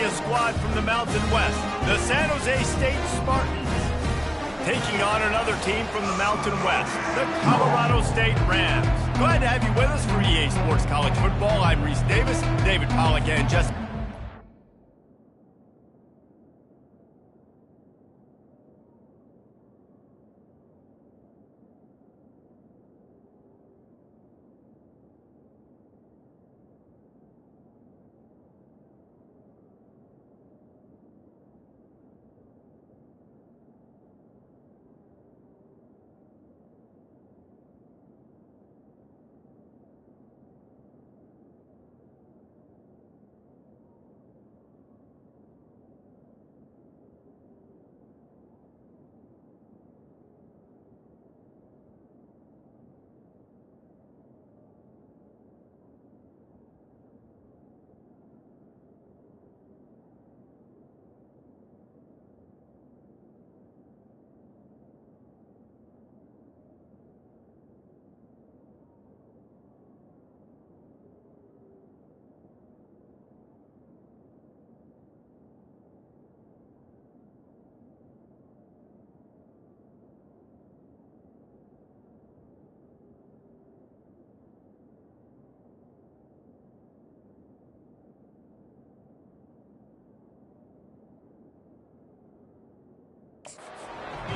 a squad from the Mountain West, the San Jose State Spartans, taking on another team from the Mountain West, the Colorado State Rams. Glad to have you with us for EA Sports College Football. I'm Reese Davis, David Pollack, and Jessica.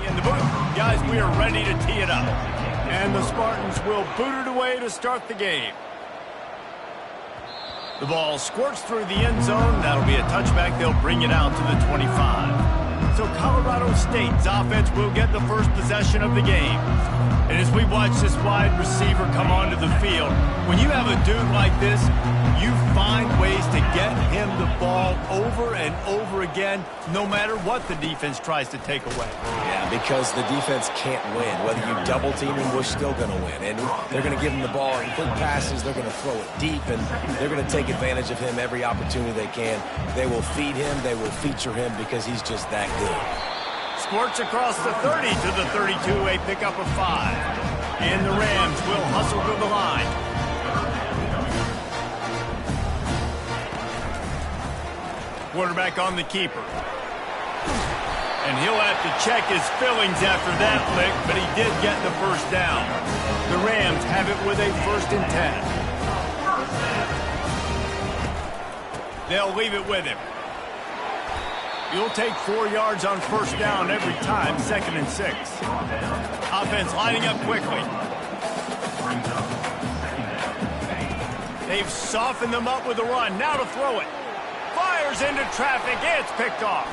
In the booth, guys, we are ready to tee it up. And the Spartans will boot it away to start the game. The ball squirts through the end zone. That'll be a touchback. They'll bring it out to the 25. So Colorado State's offense will get the first possession of the game. And as we watch this wide receiver come onto the field, when you have a dude like this, you find ways to get him the ball over and over again, no matter what the defense tries to take away. Yeah, because the defense can't win. Whether you double team him, we're still going to win. And they're going to give him the ball in quick passes. They're going to throw it deep, and they're going to take advantage of him every opportunity they can. They will feed him. They will feature him because he's just that good. Squirts across the 30 to the 32, a pickup of 5. And the Rams will hustle to the line. Quarterback on the keeper. And he'll have to check his fillings after that flick, but he did get the first down. The Rams have it with a 1st and 10. They'll leave it with him. You'll take 4 yards on 1st down every time, 2nd and 6. Offense lining up quickly. They've softened them up with a run. Now to throw it. Fires into traffic. It's picked off.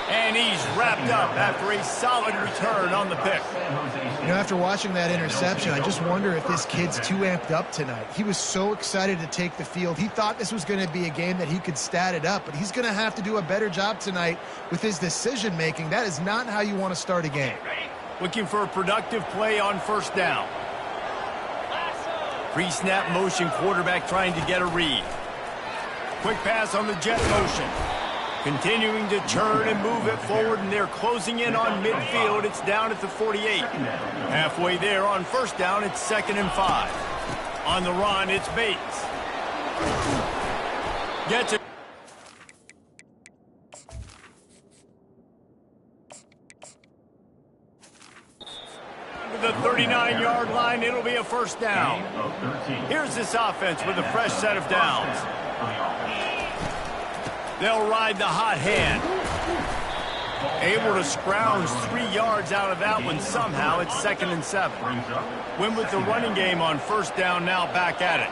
And he's wrapped up after a solid return on the pick. You know, after watching that interception, I just wonder if this kid's too amped up tonight. He was so excited to take the field. He thought this was going to be a game that he could stat it up, but he's going to have to do a better job tonight with his decision-making. That is not how you want to start a game. Looking for a productive play on 1st down. Pre-snap motion, quarterback trying to get a read. Quick pass on the jet motion. Continuing to turn and move it forward, and they're closing in on midfield. It's down at the 48. Halfway there on 1st down, it's 2nd and 5. On the run, it's Bates. Gets it. To the 39-yard line, it'll be a 1st down. Here's this offense with a fresh set of downs. They'll ride the hot hand. Able to scrounge 3 yards out of that one somehow. It's 2nd and 7. Win with the running game on 1st down, now back at it.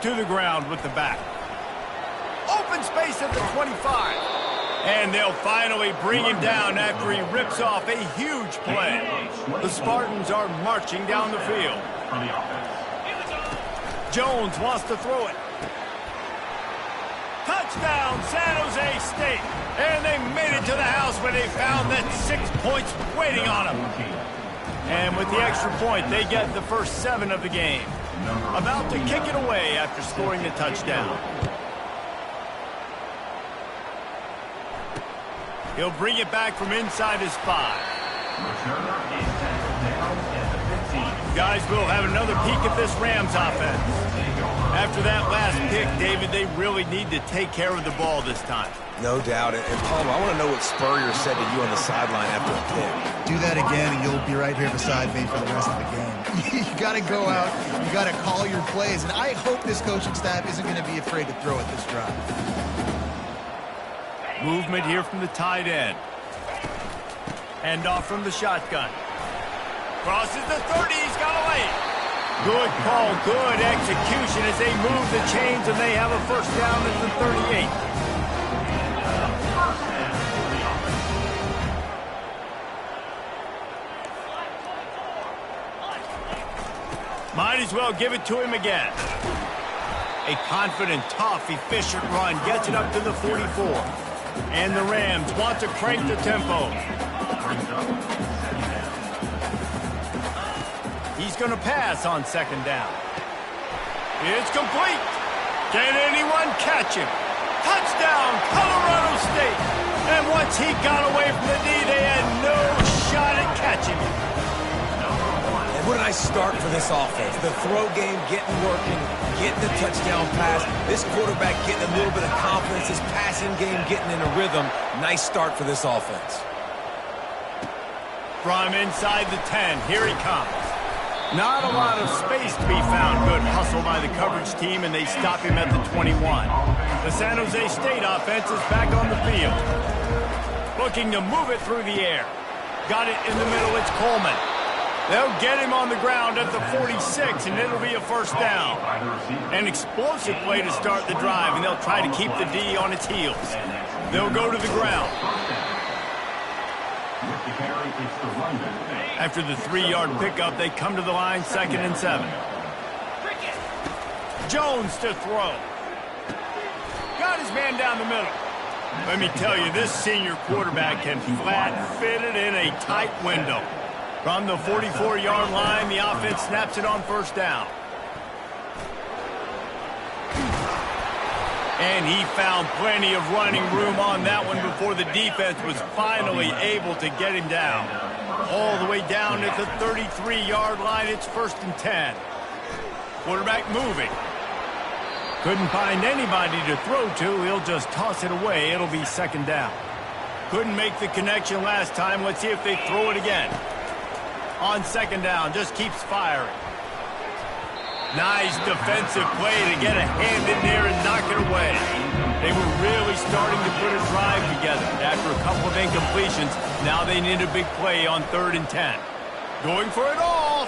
To the ground with the back. Open space at the 25. And they'll finally bring him down after he rips off a huge play. The Spartans are marching down the field. Jones wants to throw it. Touchdown, San Jose State. And they made it to the house where they found that 6 points waiting on them. And with the extra point, they get the first 7 of the game. About to kick it away after scoring the touchdown. He'll bring it back from inside his 5. Guys, we'll have another peek at this Rams offense. After that last pick, David, they really need to take care of the ball this time. No doubt. And Palmer, I want to know what Spurrier said to you on the sideline after a pick. Do that again, and you'll be right here beside me for the rest of the game. You got to go out. You got to call your plays. And I hope this coaching staff isn't going to be afraid to throw it this drive. Movement here from the tight end. Hand off from the shotgun. Crosses the 30. He's got away. Good call, good execution as they move the chains, and they have a first down at the 38. Might as well give it to him again. A confident, tough, efficient run gets it up to the 44. And the Rams want to crank the tempo. He's going to pass on second down. It's complete. Can anyone catch him? Touchdown, Colorado State. And once he got away from the D, they had no shot at catching him. And what a nice start for this offense. The throw game getting working, getting the touchdown pass. This quarterback getting a little bit of confidence. His passing game getting in a rhythm. Nice start for this offense. From inside the 10, here he comes. Not a lot of space to be found. Good hustle by the coverage team, and they stop him at the 21. The San Jose State offense is back on the field. Looking to move it through the air. Got it in the middle. It's Coleman. They'll get him on the ground at the 46, and it'll be a first down. An explosive play to start the drive, and they'll try to keep the D on its heels. They'll go to the ground. After the 3-yard pickup, they come to the line, 2nd and 7. Jones to throw. Got his man down the middle. Let me tell you, this senior quarterback can flat fit it in a tight window. From the 44-yard line, the offense snaps it on first down. And he found plenty of running room on that one before the defense was finally able to get him down. All the way down at the 33-yard line, it's 1st and 10. Quarterback moving. Couldn't find anybody to throw to. He'll just toss it away. It'll be 2nd down. Couldn't make the connection last time. Let's see if they throw it again. On 2nd down, just keeps firing. Nice defensive play to get a hand in there and knock it away. They were really starting to put a drive together. After a couple of incompletions, now they need a big play on 3rd and 10. Going for it all.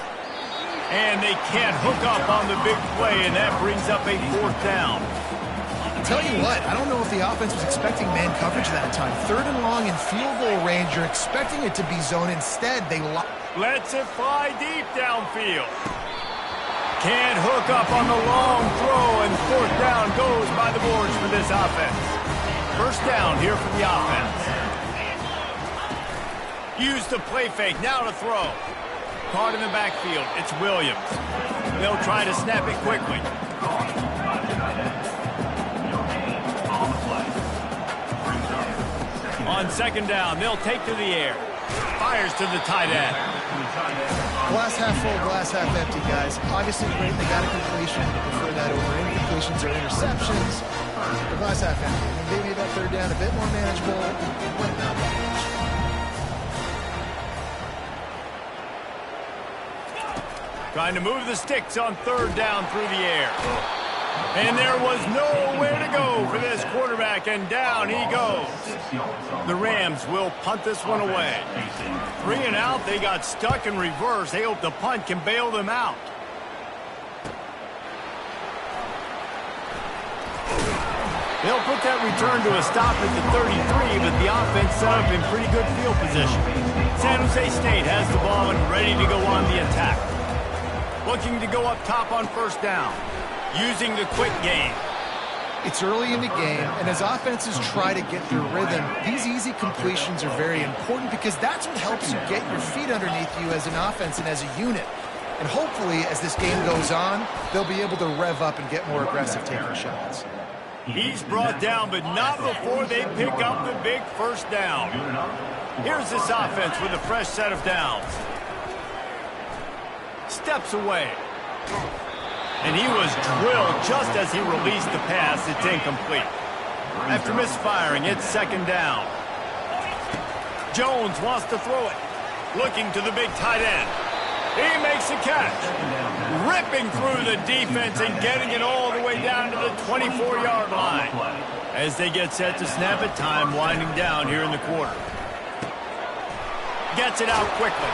And they can't hook up on the big play, and that brings up a 4th down. Tell you what, I don't know if the offense was expecting man coverage that time. 3rd and long in field goal range, you're expecting it to be zone. Instead, they lets it fly deep downfield. Can't hook up on the long throw, and 4th down goes by the boards for this offense. First down here for the offense. Use the play fake, now to throw. Caught in the backfield, it's Williams. They'll try to snap it quickly. On 2nd down, they'll take to the air. Fires to the tight end. Glass half full, glass half empty, guys. Obviously great, they got a completion. They prefer that over incompletions or interceptions. The glass half empty. I mean, they made that 3rd down a bit more manageable, but not that much. Trying to move the sticks on 3rd down through the air. And there was nowhere to go for this quarterback, and down he goes. The Rams will punt this one away. 3 and out, they got stuck in reverse. They hope the punt can bail them out. They'll put that return to a stop at the 33, but the offense set up in pretty good field position. San Jose State has the ball and ready to go on the attack. Looking to go up top on first down. Using the quick game. It's early in the game, and as offenses try to get their rhythm, these easy completions are very important because that's what helps you get your feet underneath you as an offense and as a unit. And hopefully, as this game goes on, they'll be able to rev up and get more aggressive taking shots. He's brought down, but not before they pick up the big first down. Here's this offense with a fresh set of downs. Steps away. And he was drilled just as he released the pass. It's incomplete. After misfiring, it's second down. Jones wants to throw it. Looking to the big tight end. He makes the catch. Ripping through the defense and getting it all the way down to the 24-yard line. As they get set to snap it, time winding down here in the quarter. Gets it out quickly.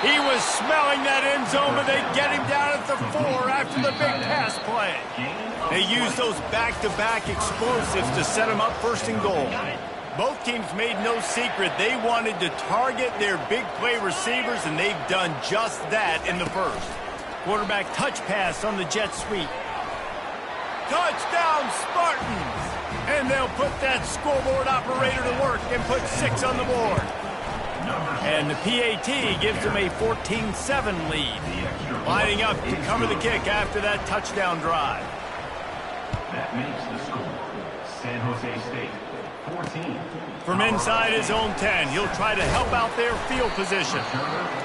He was smelling that end zone, but they get him down at the 4 after the big pass play. They use those back-to-back explosives to set him up first and goal. Both teams made no secret they wanted to target their big play receivers, and they've done just that in the first. Quarterback touch pass on the jet sweep. Touchdown, Spartans! And they'll put that scoreboard operator to work and put 6 on the board. And the PAT gives them a 14-7 lead. Lining up to cover the kick after that touchdown drive. That makes the score. San Jose State, 14. From inside his own 10, he'll try to help out their field position.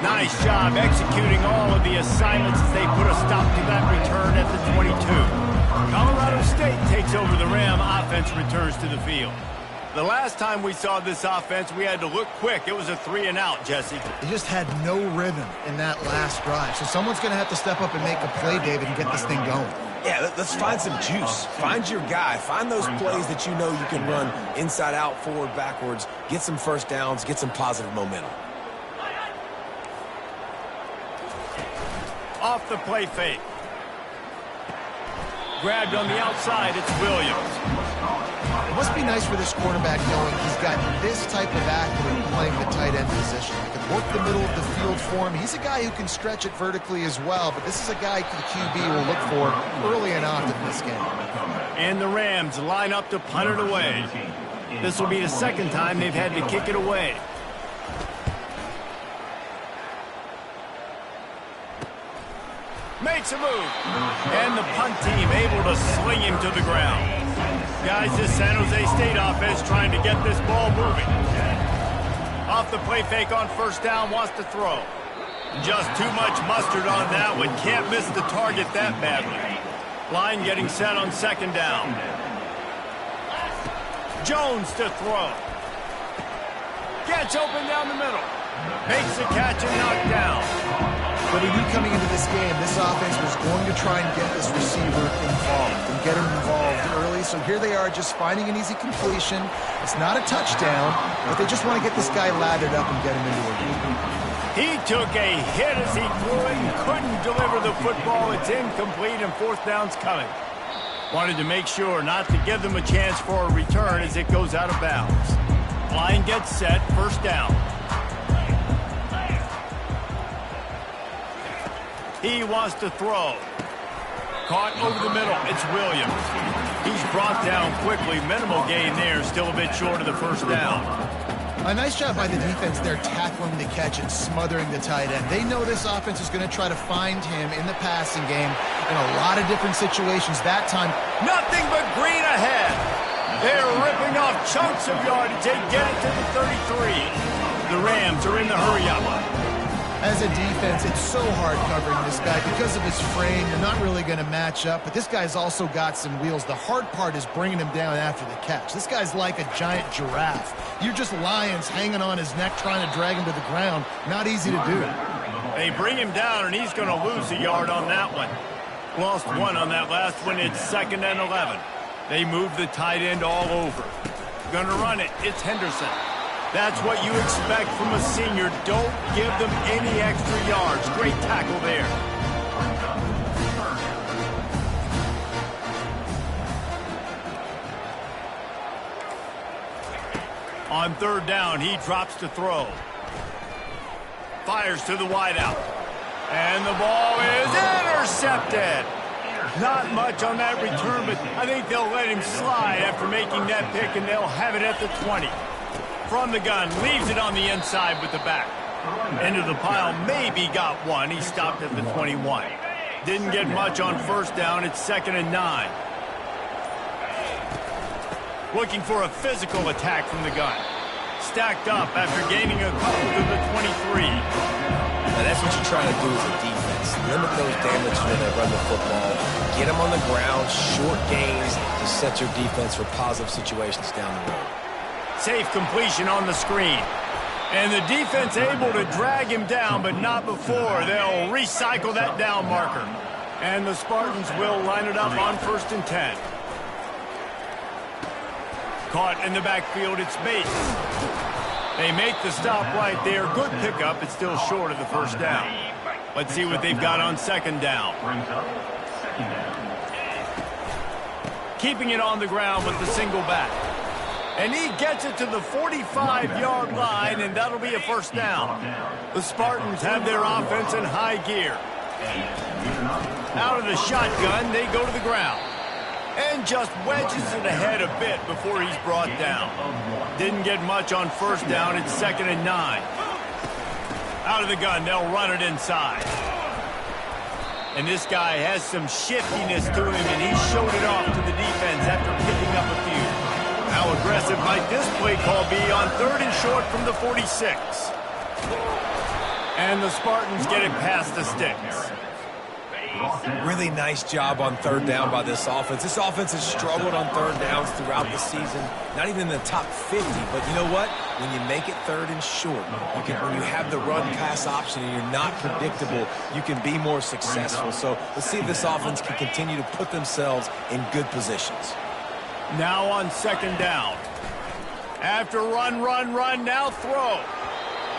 Nice job executing all of the assignments as they put a stop to that return at the 22. Colorado State takes over the Ram. Offense returns to the field. The last time we saw this offense, we had to look quick. It was a 3-and-out, Jesse. They just had no rhythm in that last drive. So someone's going to have to step up and make a play, David, and get this thing going. Yeah, let's find some juice. Find your guy. Find those plays that you know you can run inside out, forward, backwards. Get some first downs. Get some positive momentum. Off the play fake. Grabbed on the outside, it's Williams. It must be nice for this quarterback knowing he's got this type of athlete playing the tight end position. He can work the middle of the field for him. He's a guy who can stretch it vertically as well, but this is a guy the QB will look for early and often in this game. And the Rams line up to punt it away. This will be the second time they've had to kick it away. Makes a move. And the punt team able to sling him to the ground. Guys, this San Jose State offense trying to get this ball moving. Off the play fake on first down, wants to throw. Just too much mustard on that one. Can't miss the target that badly. Line getting set on second down. Jones to throw. Gets open down the middle. Makes the catch and knocked down. But he knew coming into this game, this offense was going to try and get this receiver involved and get him involved early. So here they are just finding an easy completion. It's not a touchdown, but they just want to get this guy lathered up and get him into a game. He took a hit as he threw it and couldn't deliver the football. It's incomplete and fourth down's coming. Wanted to make sure not to give them a chance for a return as it goes out of bounds. Line gets set, first down. He wants to throw. Caught over the middle. It's Williams. He's brought down quickly. Minimal gain there. Still a bit short of the first down. A nice job by the defense there tackling the catch and smothering the tight end. They know this offense is going to try to find him in the passing game in a lot of different situations. That time, nothing but green ahead. They're ripping off chunks of yardage. They get it to the 33. The Rams are in the hurry-up. As a defense, it's so hard covering this guy. Because of his frame, you're not really going to match up, but this guy's also got some wheels. The hard part is bringing him down after the catch. This guy's like a giant giraffe. You're just lions hanging on his neck trying to drag him to the ground. Not easy to do. They bring him down, and he's going to lose a yard on that one. Lost one on that last one. It's 2nd and 11. They move the tight end all over. Going to run it. It's Henderson. That's what you expect from a senior. Don't give them any extra yards. Great tackle there. On third down, he drops to throw. Fires to the wideout. And the ball is intercepted. Not much on that return, but I think they'll let him slide after making that pick, and they'll have it at the 20. From the gun, leaves it on the inside with the back. Into the pile, maybe got one. He stopped at the 21. Didn't get much on first down. It's 2nd and 9. Looking for a physical attack from the gun. Stacked up after gaining a couple to the 23. Now that's what you're trying to do as a defense. limit those damages when they run the football. Get them on the ground, short gains to set your defense for positive situations down the road. Safe completion on the screen. And the defense able to drag him down, but not before. They'll recycle that down marker. And the Spartans will line it up on 1st and 10. Caught in the backfield, it's Bates. They make the stop right there. Good pickup. It's still short of the first down. Let's see what they've got on 2nd down. Keeping it on the ground with the single back. And he gets it to the 45-yard line, and that'll be a 1st down. The Spartans have their offense in high gear. Out of the shotgun, they go to the ground. And just wedges it ahead a bit before he's brought down. Didn't get much on 1st down. It's 2nd and 9. Out of the gun, they'll run it inside. And this guy has some shiftiness to him, and he showed it off to the defense after picking up a few. How aggressive might this play call be on 3rd and short from the 46? And the Spartans get it past the sticks. Really nice job on 3rd down by this offense. This offense has struggled on 3rd downs throughout the season. Not even in the top 50, but you know what? When you make it 3rd and short, when you have the run-pass option and you're not predictable, you can be more successful. So let's see if this offense can continue to put themselves in good positions. Now on 2nd down. After run, now throw.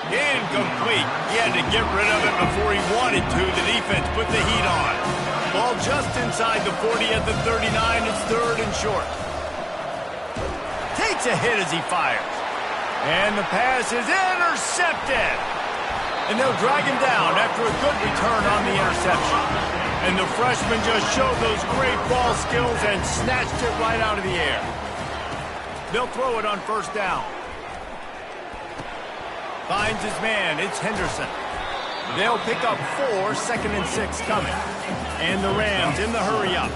Incomplete. He had to get rid of it before he wanted to. The defense put the heat on. Ball just inside the 40 at the 39. It's 3rd and short. Takes a hit as he fires. And the pass is intercepted. And they'll drag him down after a good return on the interception. And the freshman just showed those great ball skills and snatched it right out of the air. They'll throw it on 1st down. Finds his man. It's Henderson. They'll pick up 4, 2nd and 6 coming. And the Rams in the hurry up.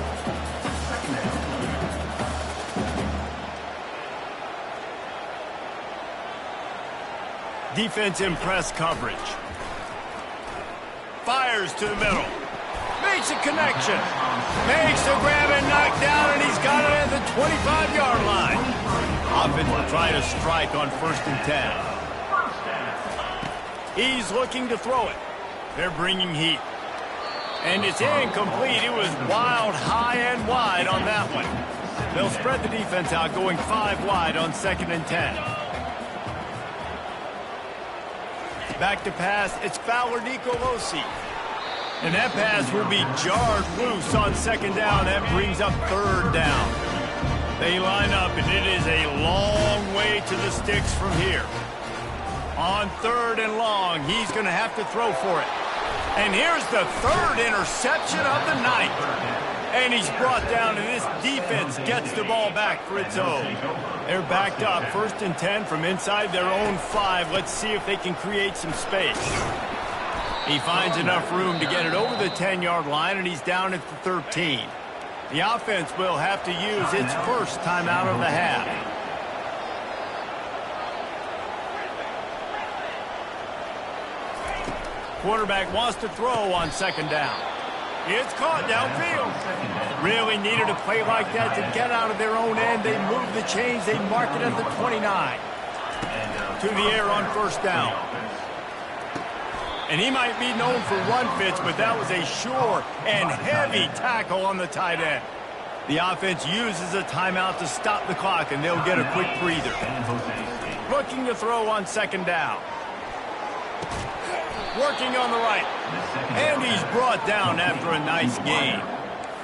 Defense in press coverage. Fires to the middle. Makes a connection. Makes a grab and knock down, and he's got it at the 25-yard line. Offense will try to strike on 1st and 10. He's looking to throw it. They're bringing heat. And it's incomplete. It was wild, high and wide on that one. They'll spread the defense out, going 5 wide on 2nd and 10. Back to pass. It's Fowler Nicolosi. And that pass will be jarred loose on 2nd down. That brings up 3rd down. They line up, and it is a long way to the sticks from here. On 3rd and long, he's going to have to throw for it. And here's the 3rd interception of the night. And he's brought down, and this defense gets the ball back for its own. They're backed up, 1st and 10 from inside their own 5. Let's see if they can create some space. He finds enough room to get it over the 10-yard line, and he's down at the 13. The offense will have to use its first timeout of the half. Quarterback wants to throw on 2nd down. It's caught downfield. Really needed a play like that to get out of their own end. They move the chains. They mark it at the 29. To the air on 1st down. And he might be known for run fits, but that was a sure and heavy tackle on the tight end. The offense uses a timeout to stop the clock, and they'll get a quick breather. Looking to throw on 2nd down. Working on the right. And he's brought down after a nice gain.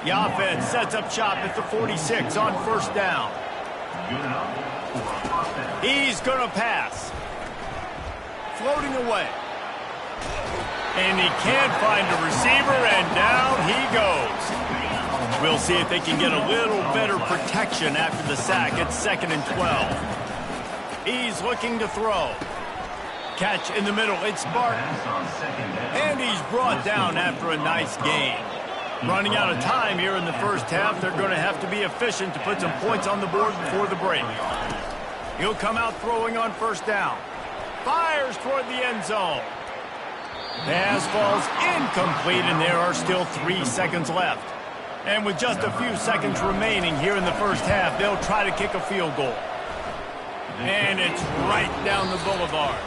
The offense sets up shop at the 46 on 1st down. He's going to pass. Floating away. And he can't find a receiver, and down he goes. We'll see if they can get a little better protection after the sack. It's 2nd and 12. He's looking to throw. Catch in the middle. It's Spartans. And he's brought down after a nice gain. Running out of time here in the first half. They're going to have to be efficient to put some points on the board before the break. He'll come out throwing on 1st down. Fires toward the end zone. Pass falls incomplete, and there are still 3 seconds left. And with just a few seconds remaining here in the first half, they'll try to kick a field goal. And it's right down the boulevard.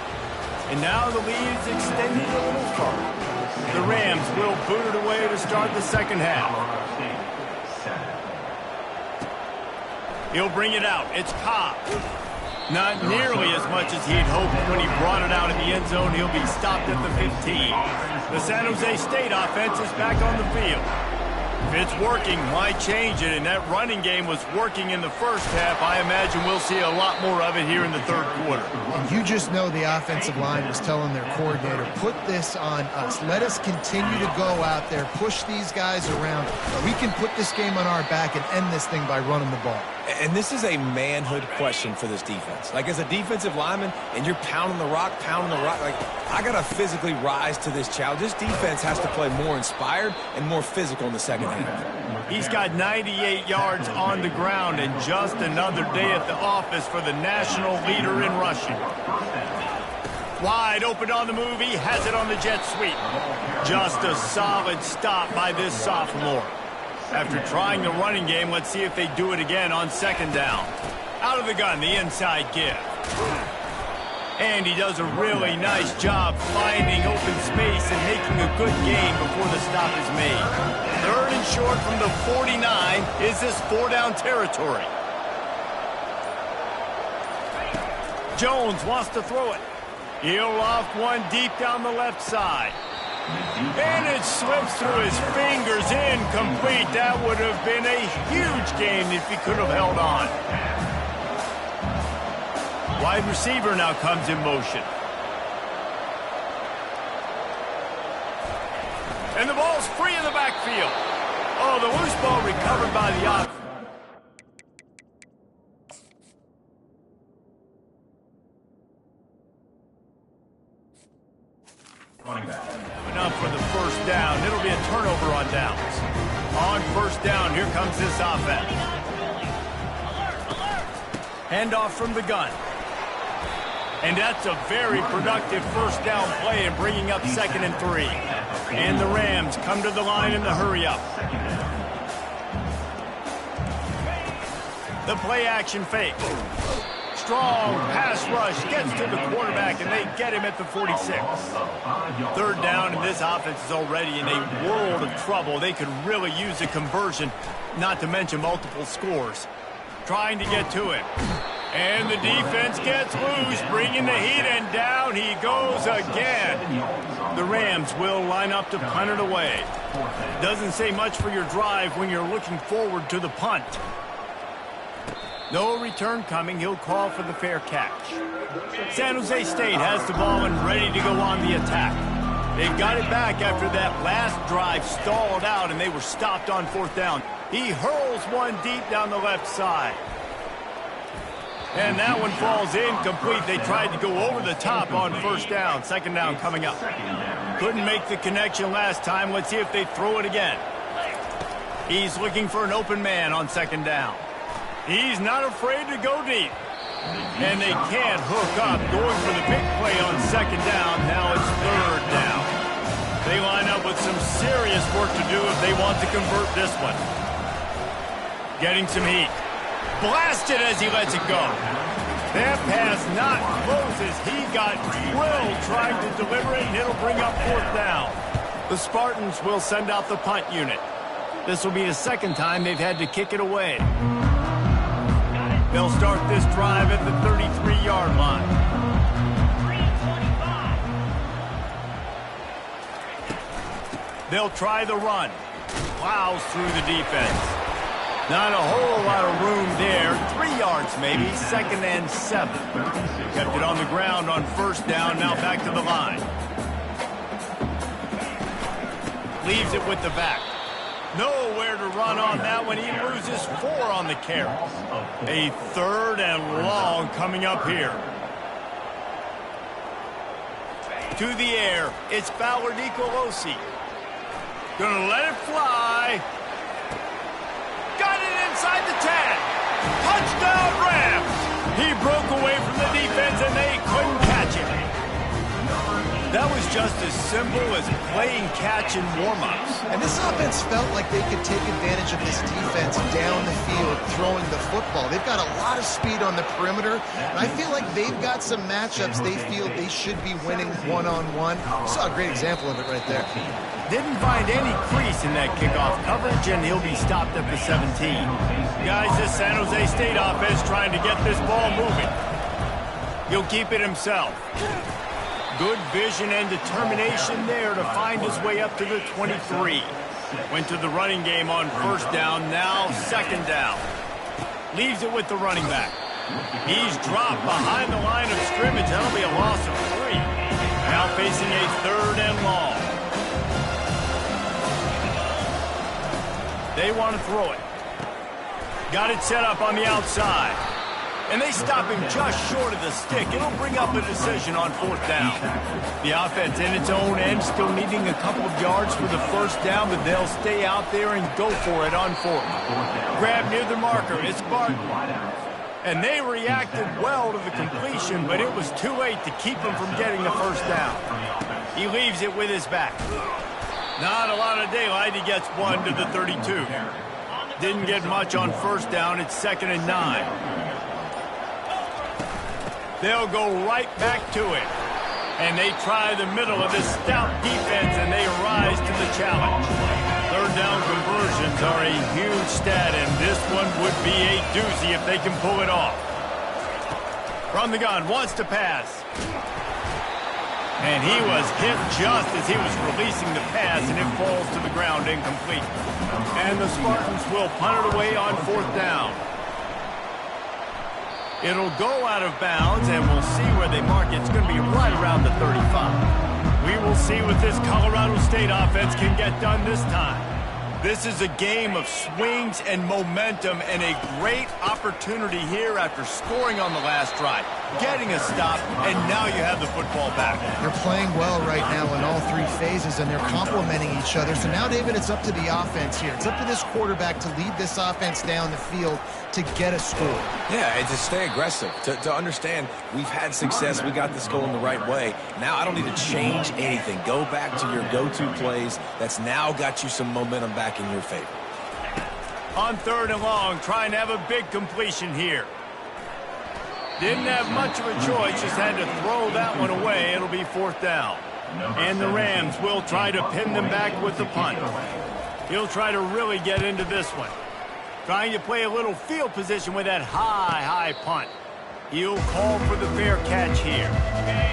And now the lead is extended a little further. The Rams will boot it away to start the second half. He'll bring it out. It's Cobb. Not nearly as much as he'd hoped when he brought it out in the end zone. He'll be stopped at the 15. The San Jose State offense is back on the field. If it's working, why change it? And that running game was working in the first half. I imagine we'll see a lot more of it here in the third quarter. And you just know the offensive line was telling their coordinator, put this on us. Let us continue to go out there, push these guys around. We can put this game on our back and end this thing by running the ball. And this is a manhood question for this defense. Like, as a defensive lineman, and you're pounding the rock, like, I got to physically rise to this challenge. This defense has to play more inspired and more physical in the second half. He's got 98 yards on the ground, and just another day at the office for the national leader in rushing. Wide open on the move. He has it on the jet sweep. Just a solid stop by this sophomore. After trying the running game, let's see if they do it again on second down. Out of the gun, the inside give. And he does a really nice job finding open space and making a good gain before the stop is made. Third and short from the 49. Is this 4-down territory? Jones wants to throw it. He'll loft one deep down the left side. And it slips through his fingers, incomplete. That would have been a huge gain if he could have held on. Wide receiver now comes in motion. And the ball's free in the backfield. Oh, the loose ball recovered by the offense. Enough for the first down. It'll be a turnover on downs. On first down, here comes this offense. Handoff from the gun. And that's a very productive first down play and bringing up 2nd and 3. And the Rams come to the line in the hurry-up. The play-action fake. Strong pass rush gets to the quarterback, and they get him at the 46. Third down, and this offense is already in a world of trouble. They could really use a conversion, not to mention multiple scores. Trying to get to him. And the defense gets loose, bringing the heat, and down he goes again. The Rams will line up to punt it away. Doesn't say much for your drive when you're looking forward to the punt. No return coming. He'll call for the fair catch. San Jose State has the ball and ready to go on the attack. They got it back after that last drive stalled out, and they were stopped on 4th down. He hurls one deep down the left side. And that one falls incomplete. They tried to go over the top on 1st down. 2nd down coming up. Couldn't make the connection last time. Let's see if they throw it again. He's looking for an open man on 2nd down. He's not afraid to go deep. And they can't hook up. Going for the big play on 2nd down. Now it's 3rd down. They line up with some serious work to do if they want to convert this one. Getting some heat. Blasted as he lets it go. That pass not close as he got drilled trying to deliver it, and it'll bring up 4th down. The Spartans will send out the punt unit. This will be the 2nd time they've had to kick it away. They'll start this drive at the 33-yard line. They'll try the run. Plows through the defense. Not a whole lot of room there. 3 yards maybe. 2nd and 7. Kept it on the ground on 1st down. Now back to the line. Leaves it with the back. Nowhere to run on that one. He loses 4 on the carry. A 3rd and long coming up here. To the air. It's Ballard Nicolosi. Gonna let it fly. Got it inside the 10. Touchdown Rams. He broke away from the defense and they couldn't catch him. That was just as simple as playing catch and warm-ups. And this offense felt like they could take advantage of this defense down the field throwing the football. They've got a lot of speed on the perimeter, and I feel like they've got some matchups they feel they should be winning one-on-one. Saw a great example of it right there. Didn't find any crease in that kickoff coverage, and he'll be stopped at the 17. Guys, this San Jose State offense trying to get this ball moving. He'll keep it himself. Good vision and determination there to find his way up to the 23. Went to the running game on first down, now second down. Leaves it with the running back. He's dropped behind the line of scrimmage. That'll be a loss of 3. Now facing a third and long. They want to throw it. Got it set up on the outside. And they stop him just short of the stick. It'll bring up a decision on fourth down. The offense in its own end, still needing a couple of yards for the first down, but they'll stay out there and go for it on fourth. Grab near the marker. It's Spartans. And they reacted well to the completion, but it was too late to keep him from getting the first down. He leaves it with his back. Not a lot of daylight. He gets 1 to the 32. Didn't get much on first down. It's 2nd and 9. They'll go right back to it. And they try the middle of this stout defense, and they rise to the challenge. Third down conversions are a huge stat, and this one would be a doozy if they can pull it off. From the gun, wants to pass. And he was hit just as he was releasing the pass, and it falls to the ground incomplete. And the Spartans will punt it away on fourth down. It'll go out of bounds, and we'll see where they mark it. It's going to be right around the 35. We will see what this Colorado State offense can get done this time. This is a game of swings and momentum, and a great opportunity here after scoring on the last drive, getting a stop, and now you have the football back. They're playing well right now in all 3 phases, and they're complementing each other. So now, David, it's up to the offense here. It's up to this quarterback to lead this offense down the field to get a score. Yeah, and to stay aggressive, to understand we've had success, we got this going the right way. Now I don't need to change anything. Go back to your go-to plays. That's now got you some momentum back in your favor. On third and long, trying to have a big completion here. Didn't have much of a choice, just had to throw that one away. It'll be fourth down. And the Rams will try to pin them back with the punt. He'll try to really get into this one. Trying to play a little field position with that high punt. He'll call for the fair catch here.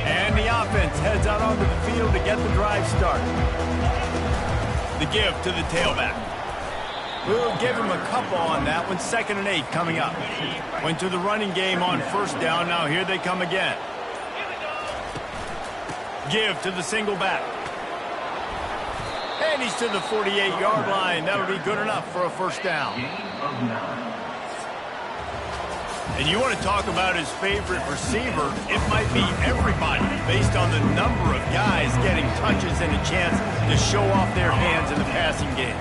And the offense heads out onto the field to get the drive started. The give to the tailback. We'll give him a couple on that one. 2nd and 8 coming up. Went to the running game on first down. Now here they come again. Give to the single back. And he's to the 48-yard line. That'll be good enough for a first down. And you want to talk about his favorite receiver, it might be everybody based on the number of guys getting touches and a chance to show off their hands in the passing game.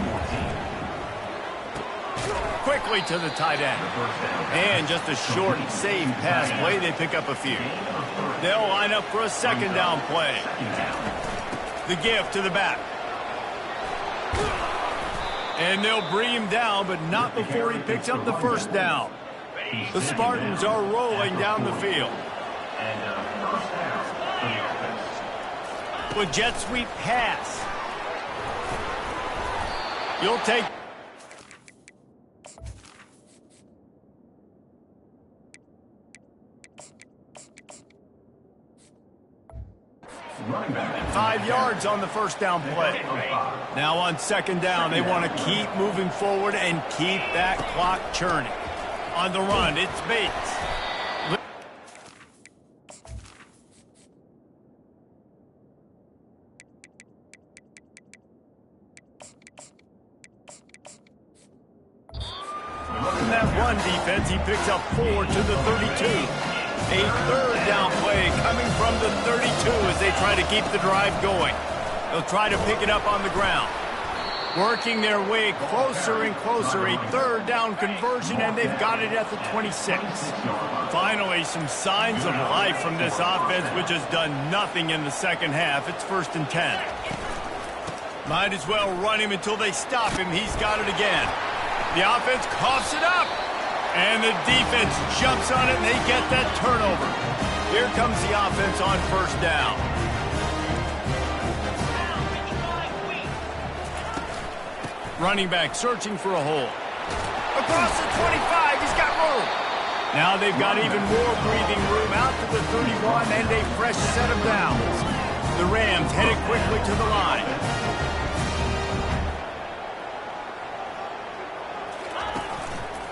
Quickly to the tight end. And just a short, safe pass play. They pick up a few. They'll line up for a second down play. The give to the back. And they'll bring him down, but not before he picks up the first down. The Spartans are rolling down the field. With jet sweep pass. You'll take... And 5 yards on the first down play. Now on second down, they want to keep moving forward and keep that clock churning. On the run, it's Bates. In that run defense, he picks up 4 to the 32. A third down play coming from the 32 as they try to keep the drive going. They'll try to pick it up on the ground. Working their way closer and closer. A third down conversion, and they've got it at the 26. Finally Finally, some signs of life from this offense, which has done nothing in the second half. It's 1st and 10. Might as well run him until they stop him. He's got it again. The offense coughs it up. And the defense jumps on it, and they get that turnover. Here comes the offense on 1st down. Running back searching for a hole. Across the 25, he's got room. Now they've got even more breathing room out to the 31 and a fresh set of downs. The Rams headed quickly to the line.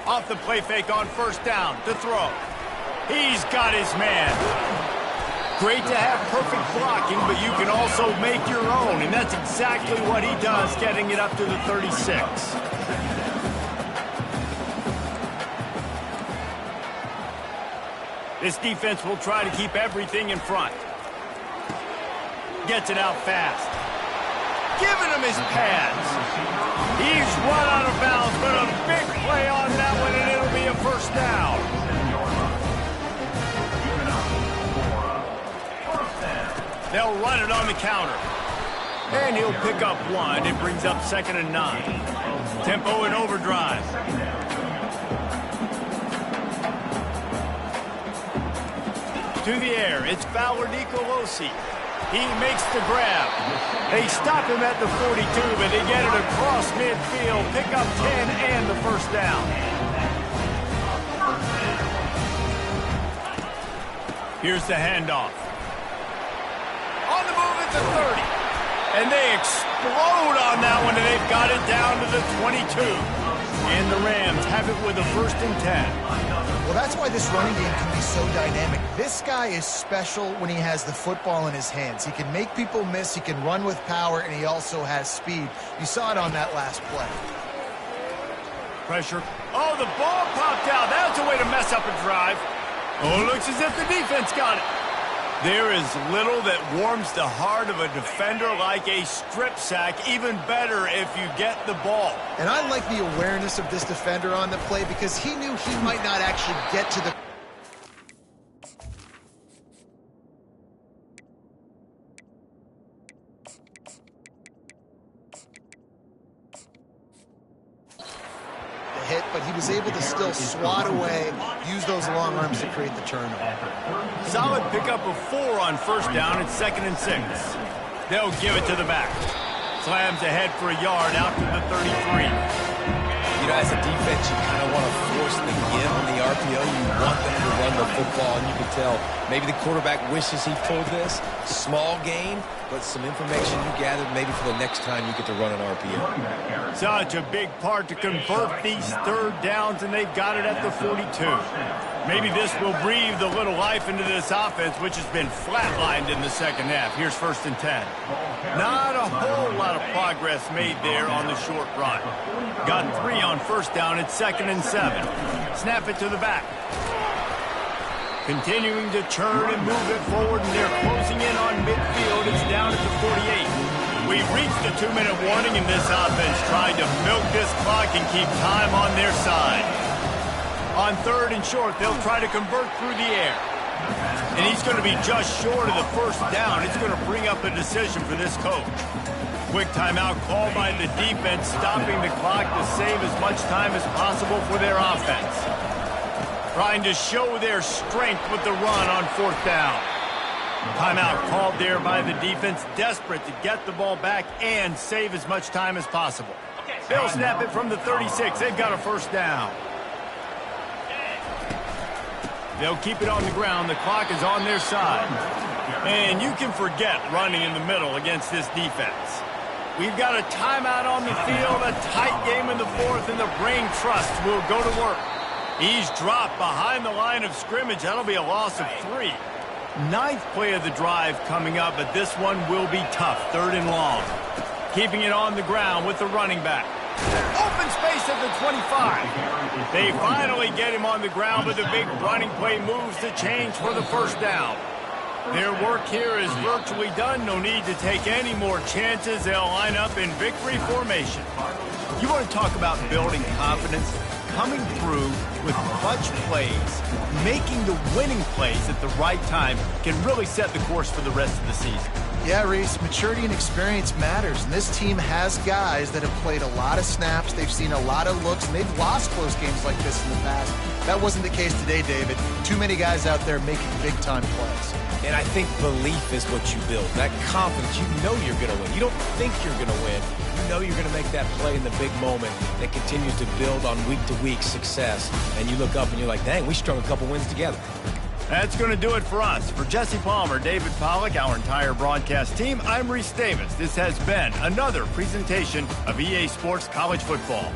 Off the play fake on 1st down to throw. He's got his man. Great to have perfect blocking, but you can also make your own, and that's exactly what he does, getting it up to the 36. This defense will try to keep everything in front. Gets it out fast. Giving him his pads. He's run out of bounds, but a big play on that one, and it'll be a 1st down. They'll run it on the counter. And he'll pick up 1. It brings up 2nd and 9. Tempo and overdrive. To the air, it's Fowler Nicolosi. He makes the grab. They stop him at the 42, but they get it across midfield, pick up 10 and the 1st down. Here's the handoff. On the move at the 30. And they explode on that one, and they've got it down to the 22. And the Rams have it with a 1st and 10. Well, that's why this running game can be so dynamic. This guy is special when he has the football in his hands. He can make people miss, he can run with power, and he also has speed. You saw it on that last play. Pressure. Oh, the ball popped out. That's a way to mess up a drive. Oh, it looks as if the defense got it. There is little that warms the heart of a defender like a strip sack. Even better if you get the ball. And I like the awareness of this defender on the play because he knew he might not actually get to the... hit, but he was able to still swat away, use those long arms to create the turnover. Solid pickup of 4 on 1st down. It's 2nd and 6. They'll give it to the back. Slams ahead for a yard out to the 33. You know, as a defense, you kind of want to force the give on the RPO. You want them to run the football, and you can tell maybe the quarterback wishes he pulled this. Small gain, but some information you gathered maybe for the next time you get to run an RPO. Such a big part to convert these 3rd downs, and they've got it at the 42. Maybe this will breathe a little life into this offense, which has been flatlined in the second half. Here's 1st and 10. Not a whole lot of progress made there on the short run. Got 3 on 1st down. It's 2nd and 7. Snap it to the back. Continuing to turn and move it forward, and they're closing in on midfield. It's down at the 48. We've reached the 2-minute warning, and this offense tried to milk this clock and keep time on their side. On 3rd and short, they'll try to convert through the air. And he's going to be just short of the 1st down. It's going to bring up a decision for this coach. Quick timeout called by the defense, stopping the clock to save as much time as possible for their offense. Trying to show their strength with the run on 4th down. Timeout called there by the defense, desperate to get the ball back and save as much time as possible. They'll snap it from the 36. They've got a 1st down. They'll keep it on the ground. The clock is on their side. And you can forget running in the middle against this defense. We've got a timeout on the field, a tight game in the 4th, and the brain trust will go to work. He's dropped behind the line of scrimmage. That'll be a loss of 3. 9th play of the drive coming up, but this one will be tough. 3rd and long. Keeping it on the ground with the running back. Open space at the 25. They finally get him on the ground, but the big running play moves the chains for the 1st down. Their work here is virtually done. No need to take any more chances. They'll line up in victory formation. You want to talk about building confidence? coming through with clutch plays, making the winning plays at the right time can really set the course for the rest of the season. Yeah, Reese, maturity and experience matters, and this team has guys that have played a lot of snaps, they've seen a lot of looks, and they've lost close games like this in the past. That wasn't the case today, David. Too many guys out there making big-time plays. And I think belief is what you build. That confidence, you know you're going to win. You don't think you're going to win. You know you're going to make that play in the big moment that continues to build on week-to-week success. And you look up and you're like, dang, we strung a couple wins together. That's going to do it for us. For Jesse Palmer, David Pollack, our entire broadcast team, I'm Reese Davis. This has been another presentation of EA Sports College Football.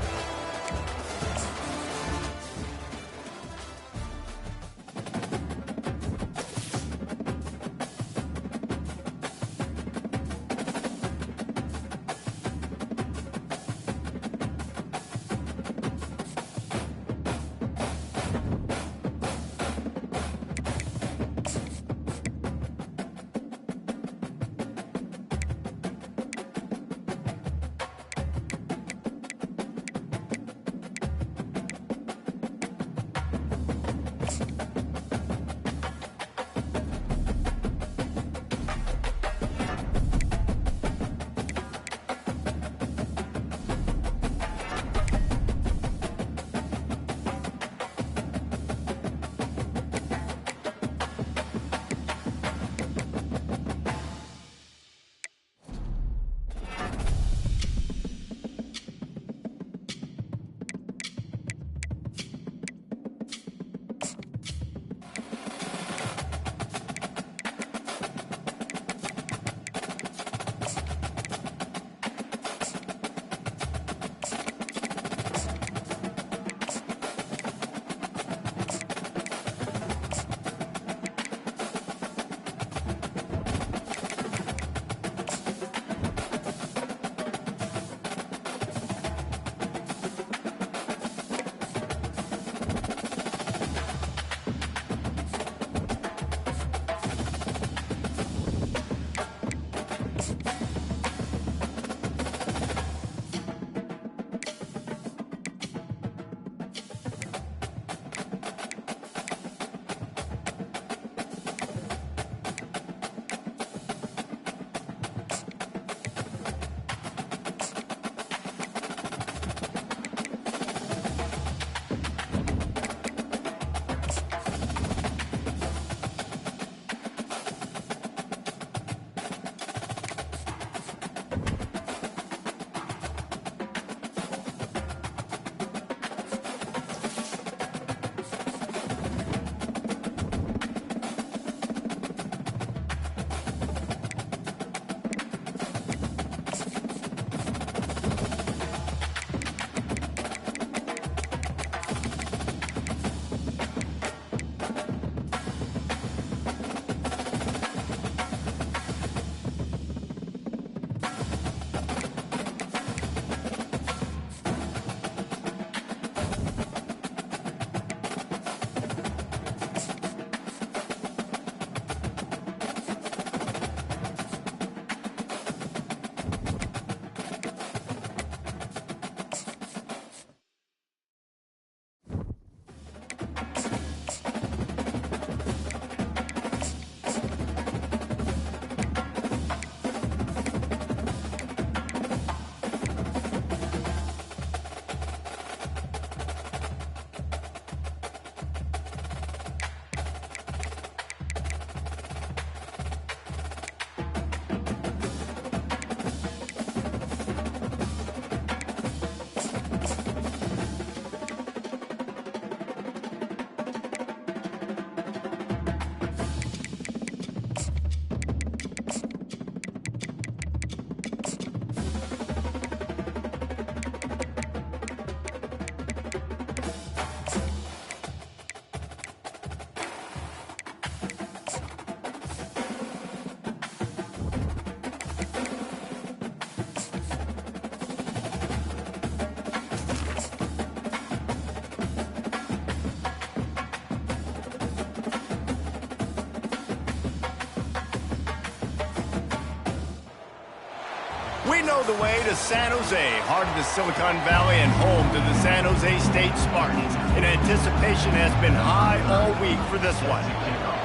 We know the way to San Jose, heart of the Silicon Valley and home to the San Jose State Spartans. And anticipation has been high all week for this one.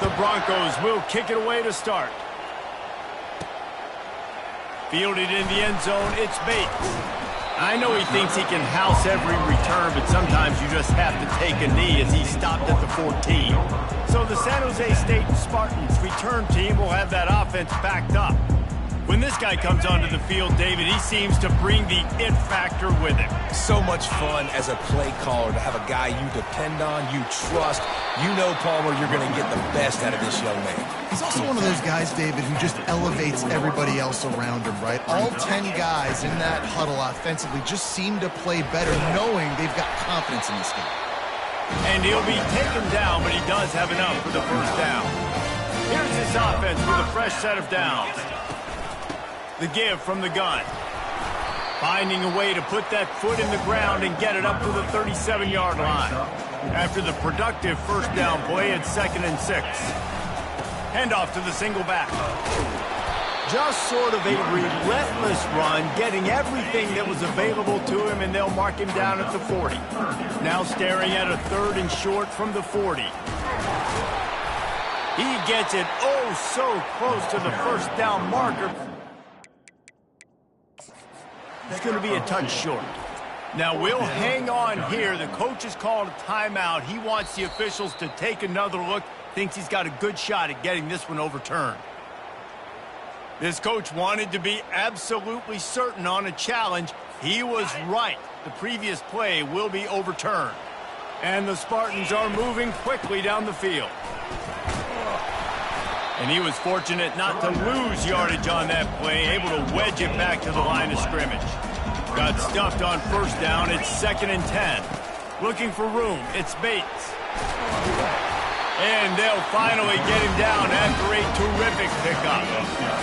The Broncos will kick it away to start. Fielded in the end zone, it's Bates. I know he thinks he can house every return, but sometimes you just have to take a knee as he stopped at the 14. So the San Jose State Spartans return team will have that offense backed up. When this guy comes onto the field, David, he seems to bring the it factor with him. So much fun as a play caller to have a guy you depend on, you trust. You know, Palmer, you're going to get the best out of this young man. He's also one of those guys, David, who just elevates everybody else around him, right? All 10 guys in that huddle offensively just seem to play better knowing they've got confidence in this game. And he'll be taken down, but he does have enough for the first down. Here's his offense with a fresh set of downs. The give from the gun. Finding a way to put that foot in the ground and get it up to the 37-yard line. After the productive first down play, it's 2nd and 6. Handoff to the single back. Just sort of a relentless run, getting everything that was available to him, and they'll mark him down at the 40. Now staring at a 3rd and short from the 40. He gets it oh so close to the first down marker. It's going to be a touch short. Now we'll hang on here. The coach has called a timeout. He wants the officials to take another look. Thinks he's got a good shot at getting this one overturned. This coach wanted to be absolutely certain on a challenge. He was right. The previous play will be overturned. And the Spartans are moving quickly down the field. And he was fortunate not to lose yardage on that play, able to wedge it back to the line of scrimmage. Got stuffed on first down, it's 2nd and 10. Looking for room, it's Bates. And they'll finally get him down after a terrific pickup.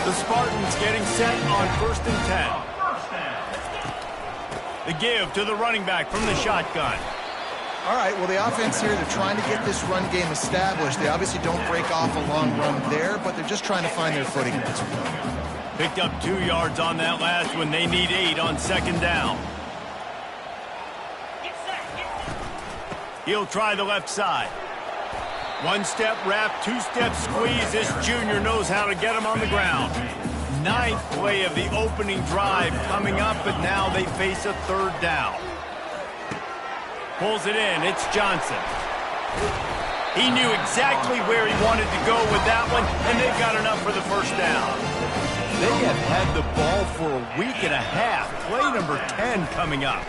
The Spartans getting set on 1st and 10. The give to the running back from the shotgun. All right, well, the offense here, they're trying to get this run game established. They obviously don't break off a long run there, but they're just trying to find their footing at this point. Picked up 2 yards on that last one. They need 8 on 2nd down. He'll try the left side. 1-step wrap, 2-step squeeze. This junior knows how to get him on the ground. 9th play of the opening drive coming up, but now they face a 3rd down. Pulls it in, it's Johnson. He knew exactly where he wanted to go with that one, and they've got enough for the first down. They have had the ball for a week and a half. Play number 10 coming up.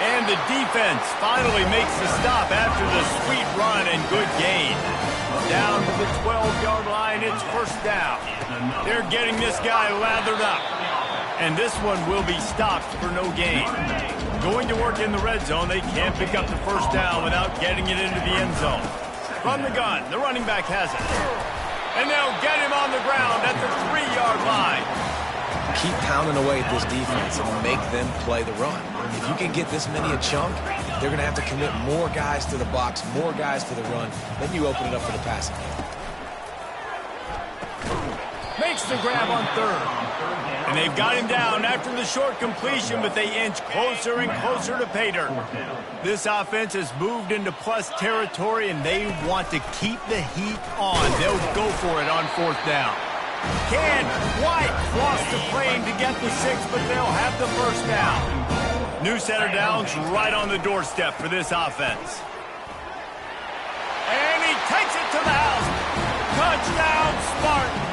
And the defense finally makes the stop after the sweet run and good gain. Down to the 12-yard line, it's first down. They're getting this guy lathered up. And this one will be stopped for no gain. Going to work in the red zone, they can't pick up the first down without getting it into the end zone. From the gun, the running back has it. And they'll get him on the ground at the 3-yard line. Keep pounding away at this defense and make them play the run. If you can get this many a chunk, they're going to have to commit more guys to the box, more guys to the run. Then you open it up for the passing game. Makes the grab on 3rd. And they've got him down after the short completion, but they inch closer and closer to pay dirt. This offense has moved into plus territory, and they want to keep the heat on. They'll go for it on 4th down. Can't quite cross the plane to get the 6, but they'll have the first down. New set of downs right on the doorstep for this offense. And he takes it to the house. Touchdown, Spartans.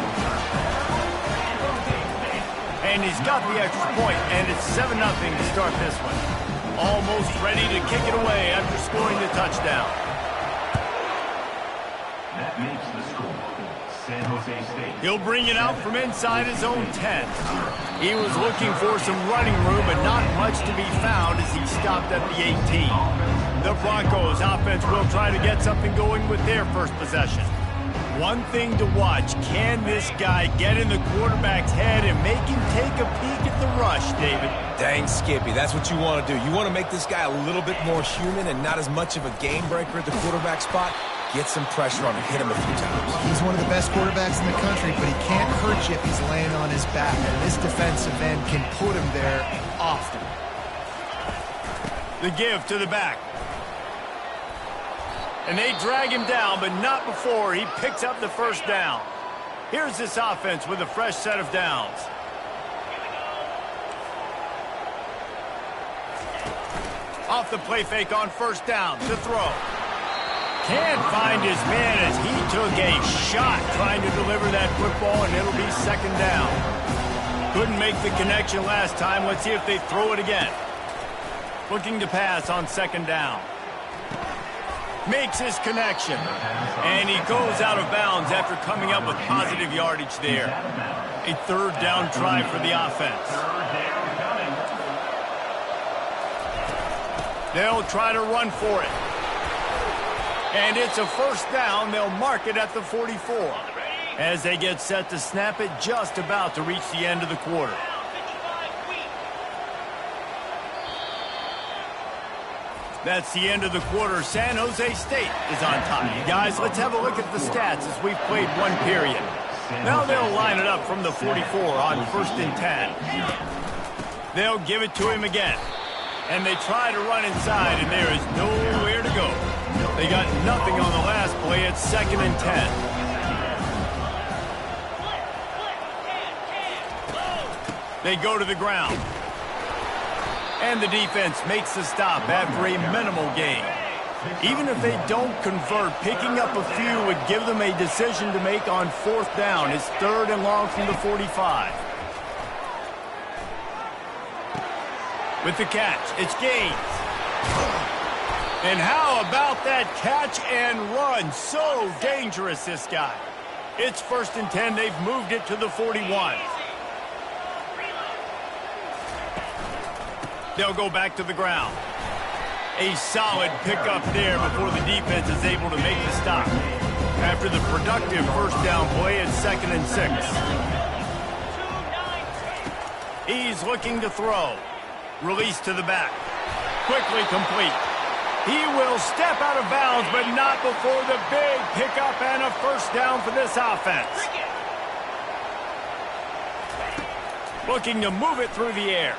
And he's got the extra point, and it's 7-0 to start this one. Almost ready to kick it away after scoring the touchdown. That makes the score. San Jose State. He'll bring it out from inside his own 10. He was looking for some running room, but not much to be found as he stopped at the 18. The Broncos offense will try to get something going with their first possession. One thing to watch, can this guy get in the quarterback's head and make him take a peek at the rush, David? Dang, Skippy, that's what you want to do. You want to make this guy a little bit more human and not as much of a game breaker at the quarterback spot. get some pressure on him, hit him a few times. He's one of the best quarterbacks in the country, but he can't hurt you if he's laying on his back. And this defensive end can put him there often. The give to the back. And they drag him down, but not before he picks up the first down. Here's this offense with a fresh set of downs. Off the play fake on first down to throw. Can't find his man as he took a shot trying to deliver that football, and it'll be second down. Couldn't make the connection last time. Let's see if they throw it again. Looking to pass on second down. Makes his connection. And he goes out of bounds after coming up with positive yardage there. A third down try for the offense. They'll try to run for it. And it's a first down. They'll mark it at the 44. As they get set to snap it, just about to reach the end of the quarter. That's the end of the quarter. San Jose State is on top. Guys, let's have a look at the stats as we've played one period. Now they'll line it up from the 44 on 1st and 10. They'll give it to him again. And they try to run inside, and there is nowhere to go. They got nothing on the last play. It's 2nd and 10. They go to the ground. And the defense makes the stop after a minimal gain. Even if they don't convert, picking up a few would give them a decision to make on 4th down. It's 3rd and long from the 45. With the catch, it's Gaines. And how about that catch and run? So dangerous, this guy. It's 1st and 10. They've moved it to the 41. They'll go back to the ground. A solid pickup there before the defense is able to make the stop. After the productive first down play, it's 2nd and 6. He's looking to throw. Release to the back. Quickly complete. He will step out of bounds, but not before the big pickup and a first down for this offense. Looking to move it through the air.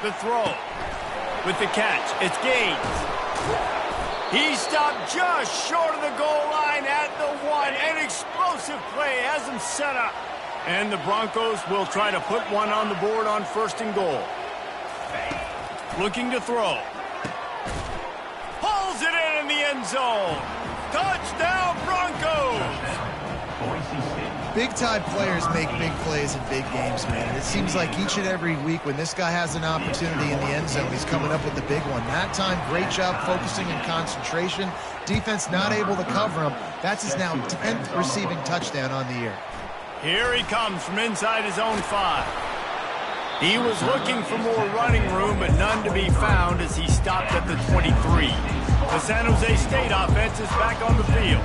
The throw. With the catch, it's Gaines. He stopped just short of the goal line at the 1. An explosive play has him set up. And the Broncos will try to put one on the board on 1st and goal. Looking to throw. Pulls it in the end zone. Touchdown, Broncos! Big-time players make big plays in big games, man. And it seems like each and every week when this guy has an opportunity in the end zone, he's coming up with the big one. That time, great job focusing and concentration. Defense not able to cover him. That's his now 10th receiving touchdown on the year. Here he comes from inside his own 5. He was looking for more running room, but none to be found as he stopped at the 23. The San Jose State offense is back on the field.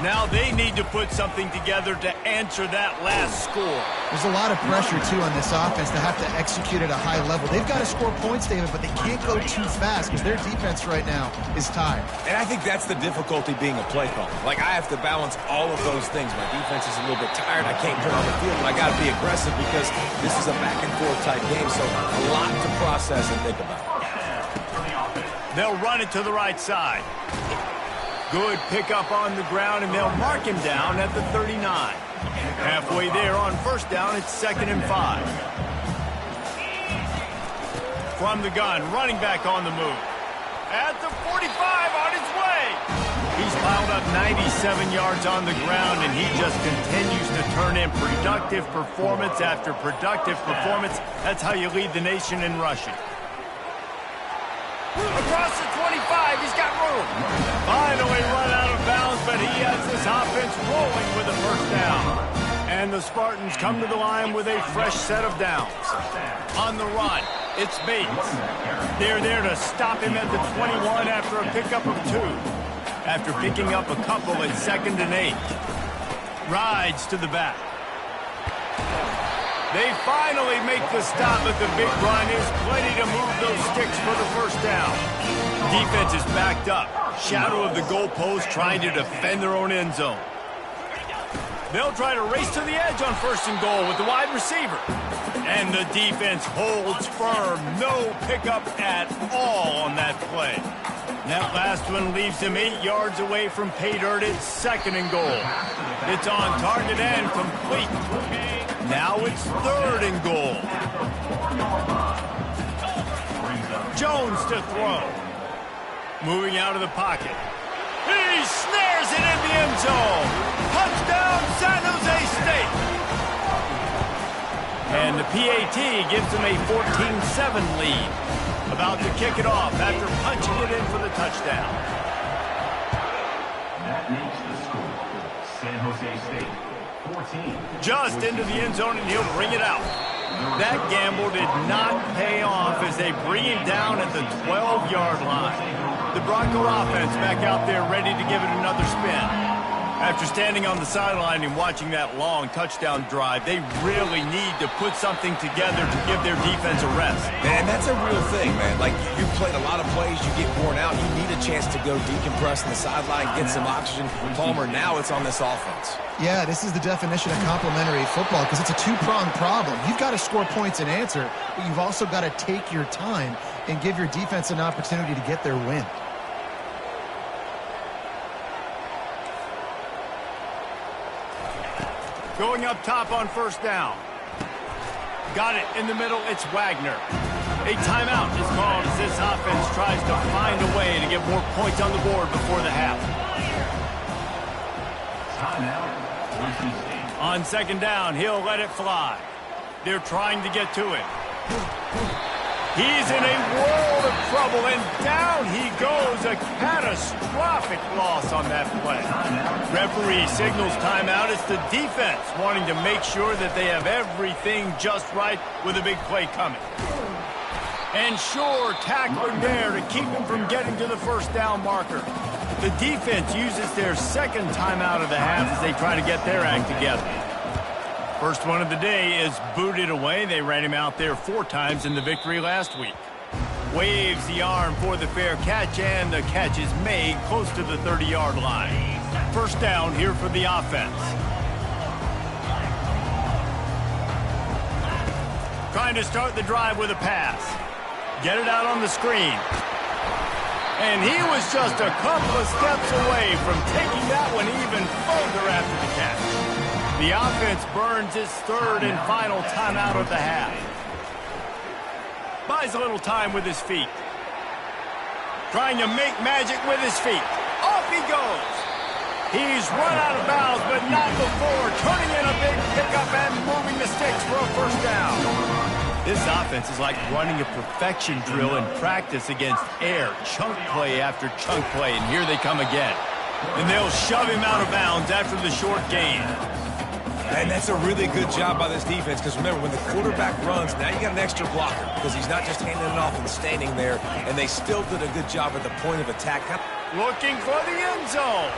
Now they need to put something together to answer that last score. There's a lot of pressure, too, on this offense to have to execute at a high level. They've got to score points, David, but they can't go too fast because their defense right now is tired. And I think that's the difficulty being a play caller. Like, I have to balance all of those things. My defense is a little bit tired. I can't get on the field, but I got to be aggressive because this is a back-and-forth type game, so a lot to process and think about. They'll run it to the right side. Good pickup on the ground, and they'll mark him down at the 39. Halfway there on first down, it's 2nd and 5. From the gun, running back on the move. At the 45, on his way. He's piled up 97 yards on the ground, and he just continues to turn in productive performance after productive performance. That's how you lead the nation in rushing. Across the 25, he's got room. Finally run out of bounds, but he has this offense rolling with a first down. And the Spartans come to the line with a fresh set of downs. On the run, it's Bates. They're there to stop him at the 21 after a pickup of 2. After picking up a couple at 2nd and 8. Rides to the back. They finally make the stop, but the big run is plenty to move those sticks for the first down. Defense is backed up. shadow of the goalpost, trying to defend their own end zone. They'll try to race to the edge on 1st and goal with the wide receiver. And the defense holds firm. No pickup at all on that play. That last one leaves him 8 yards away from pay dirt. It's 2nd and goal. It's on target and complete. Now it's 3rd and goal. Jones to throw. Moving out of the pocket. He snares it in the end zone. Touchdown, San Jose State. And the PAT gives them a 14-7 lead. About to kick it off after punching it in for the touchdown. That makes the score. San Jose State, 14. Just into the end zone, and he'll bring it out. That gamble did not pay off as they bring him down at the 12-yard line. The Bronco offense back out there ready to give it another spin. After standing on the sideline and watching that long touchdown drive, they really need to put something together to give their defense a rest. And that's a real thing, man. Like, you played a lot of plays, you get worn out, you need a chance to go decompress on the sideline, get some oxygen. Palmer, now it's on this offense. Yeah, this is the definition of complementary football because it's a two-pronged problem. You've got to score points and answer, but you've also got to take your time and give your defense an opportunity to get their win. Going up top on 1st down. Got it in the middle. It's Wagner. A timeout is called as this offense tries to find a way to get more points on the board before the half. On 2nd down, he'll let it fly. They're trying to get to it. He's in a world of trouble, and down he goes. A catastrophic loss on that play. Referee signals timeout. It's the defense wanting to make sure that they have everything just right with a big play coming. And sure, tackling there to keep him from getting to the 1st down marker. The defense uses their 2nd timeout of the half as they try to get their act together. First one of the day is booted away. They ran him out there 4 times in the victory last week. Waves the arm for the fair catch, and the catch is made close to the 30-yard line. 1st down here for the offense. Trying to start the drive with a pass. Get it out on the screen. And he was just a couple of steps away from taking that one even further after the catch. The offense burns its 3rd and final timeout of the half. Buys a little time with his feet. Trying to make magic with his feet. Off he goes. He's run out of bounds, but not before turning in a big pickup and moving the sticks for a 1st down. This offense is like running a perfection drill in practice against air. Chunk play after chunk play, and here they come again. And they'll shove him out of bounds after the short gain. And that's a really good job by this defense because remember, when the quarterback runs, now you got an extra blocker because he's not just handing it off and standing there, and they still did a good job at the point of attack. Looking for the end zone.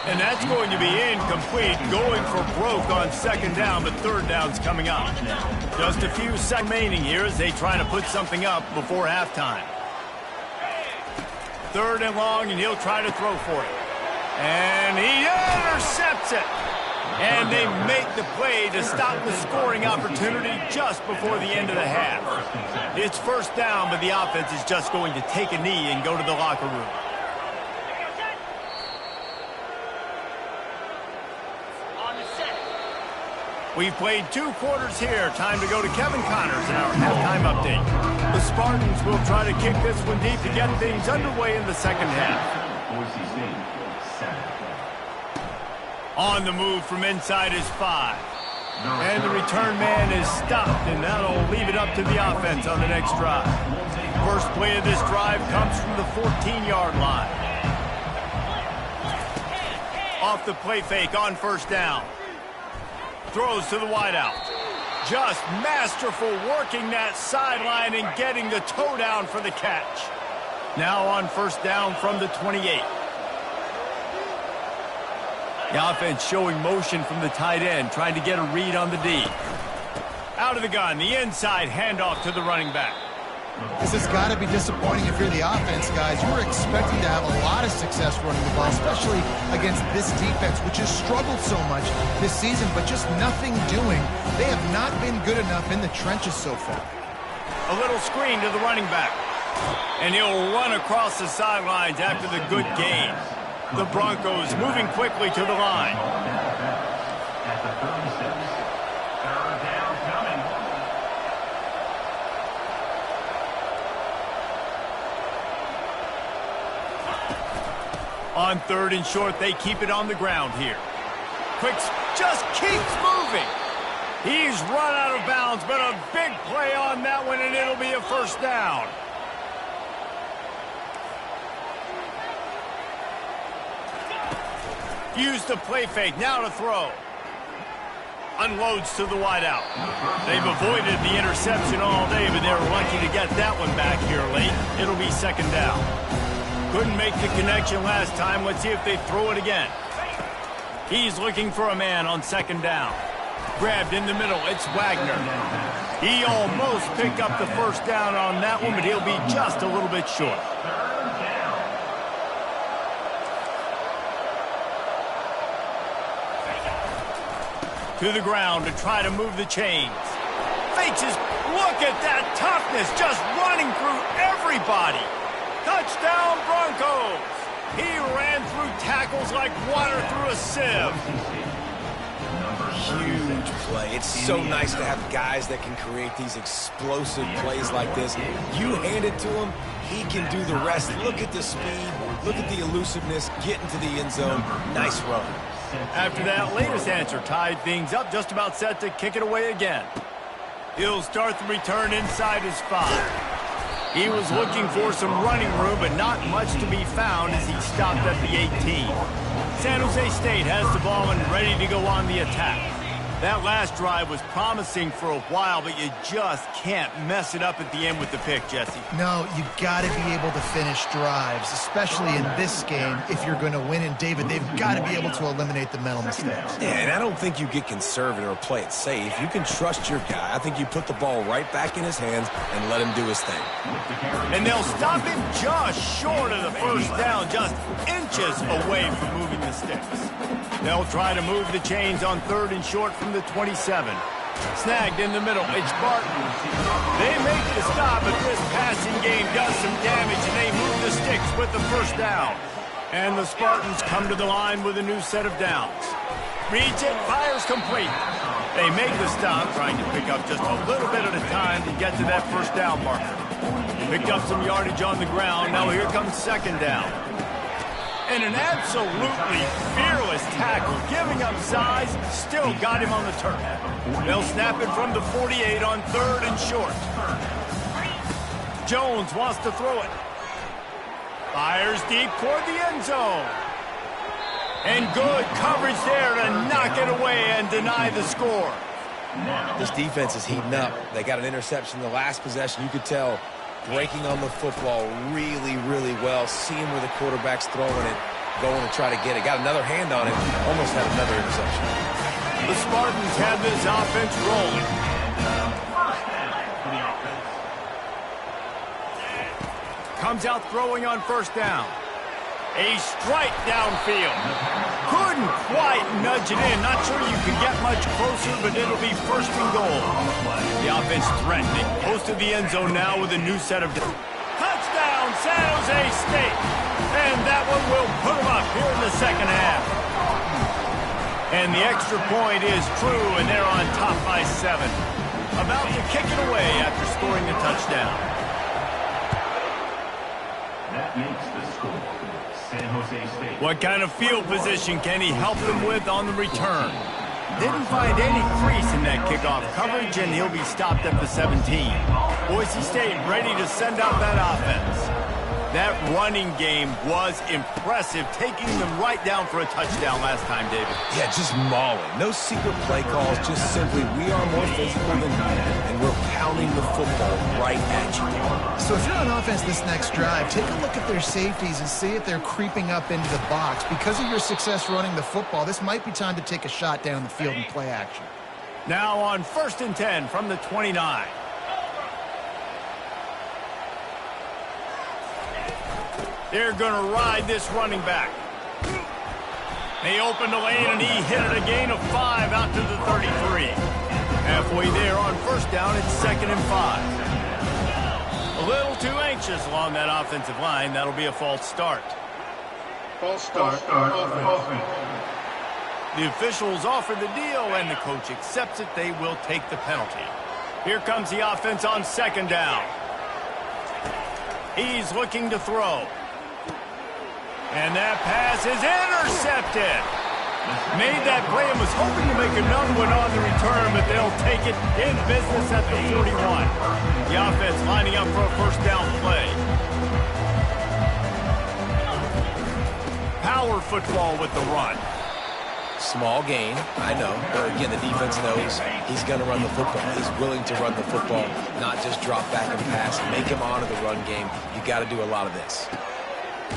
And that's going to be incomplete, going for broke on 2nd down, but 3rd down's coming up. Just a few seconds remaining here as they try to put something up before halftime. 3rd and long, and he'll try to throw for it. And he intercepts it. And they make the play to stop the scoring opportunity just before the end of the half. It's 1st down, but the offense is just going to take a knee and go to the locker room. We've played 2 quarters here. Time to go to Kevin Connors in our halftime update. The Spartans will try to kick this one deep to get things underway in the 2nd half. On the move from inside is 5. And the return man is stopped, and that'll leave it up to the offense on the next drive. First play of this drive comes from the 14-yard line. Off the play fake on 1st down. Throws to the wideout. Just masterful working that sideline and getting the toe down for the catch. Now on 1st down from the 28. The offense showing motion from the tight end, trying to get a read on the D. Out of the gun, the inside handoff to the running back. This has got to be disappointing if you're the offense, guys. You were expecting to have a lot of success running the ball, especially against this defense, which has struggled so much this season, but just nothing doing. They have not been good enough in the trenches so far. A little screen to the running back. And he'll run across the sidelines after the good gain. The Broncos moving quickly to the line. At the 36. Third down coming. On 3rd and short, they keep it on the ground here. Quicks just keeps moving. He's run out of bounds, but a big play on that one, and it'll be a first down. Used the play fake, now to throw. Unloads to the wideout. They've avoided the interception all day, but they're lucky to get that one back here late. It'll be 2nd down. Couldn't make the connection last time. Let's see if they throw it again. He's looking for a man on 2nd down. Grabbed in the middle. It's Wagner. He almost picked up the first down on that one, but he'll be just a little bit short. To the ground to try to move the chains. Fakes his, look at that toughness, just running through everybody. Touchdown Broncos. He ran through tackles like water through a sieve. Huge play. It's so nice to have guys that can create these explosive plays like this. You hand it to him, he can do the rest. Look at the speed, look at the elusiveness, get into the end zone. Nice run. After that latest answer tied things up, just about set to kick it away again. He'll start the return inside his 5. He was looking for some running room, but not much to be found as he stopped at the 18. San Jose State has the ball and ready to go on the attack. That last drive was promising for a while, but you just can't mess it up at the end with the pick, Jesse. No, you got to be able to finish drives, especially in this game if you're going to win. And, David, they've got to be able to eliminate the mental mistakes. Yeah, and I don't think you get conservative or play it safe. You can trust your guy. I think you put the ball right back in his hands and let him do his thing. And they'll stop him just short of the first down, just inches away from moving the sticks. They'll try to move the chains on 3rd and short from the 27. Snagged in the middle. It's Spartans. They make the stop, but this passing game does some damage, and they move the sticks with the first down. And the Spartans come to the line with a new set of downs. Reads it, fires complete. They make the stop, trying to pick up just a little bit at a time to get to that first down marker. Picked up some yardage on the ground. Now here comes 2nd down. And an absolutely fearless tackle, giving up size, still got him on the turf. They'll snap it from the 48 on 3rd and short. Jones wants to throw it. Fires deep toward the end zone. And good coverage there to knock it away and deny the score. This defense is heating up. They got an interception in the last possession. You could tell breaking on the football really, really well. Seeing where the quarterback's throwing it, going to try to get it. Got another hand on it. Almost had another interception. The Spartans have this offense rolling. Comes out throwing on 1st down. A strike downfield. Couldn't quite nudge it in. Not sure you can get much closer, but it'll be 1st and goal. The offense threatening. Close to the end zone now with a new set of... Touchdown, San Jose State. And that one will put them up here in the 2nd half. And the extra point is true, and they're on top by 7. About to kick it away after scoring a touchdown. That makes the score. San Jose State. What kind of field position can he help them with on the return? Didn't find any crease in that kickoff coverage, and he'll be stopped at the 17. Boise State ready to send out that offense. That running game was impressive, taking them right down for a touchdown last time, David. Yeah, just mauling. No secret play calls, just simply we are more physical than you, and we're pounding the football right at you. So if you're on offense this next drive, take a look at their safeties and see if they're creeping up into the box. Because of your success running the football, this might be time to take a shot down the field and play action. Now on 1st and 10 from the 29. They're going to ride this running back. They opened the lane, and he hit it a gain of 5 out to the 33. Halfway there on first down, it's 2nd and 5. A little too anxious along that offensive line. That'll be a false start. False start. The officials offer the deal, and the coach accepts it. They will take the penalty. Here comes the offense on 2nd down. He's looking to throw. And that pass is intercepted. Made that play and was hoping to make another one on the return, but they'll take it in business at the 41. The offense lining up for a first down play. Power football with the run. Small gain, I know. But again, the defense knows he's going to run the football. He's willing to run the football, not just drop back and pass. Make him honor the run game. You got to do a lot of this.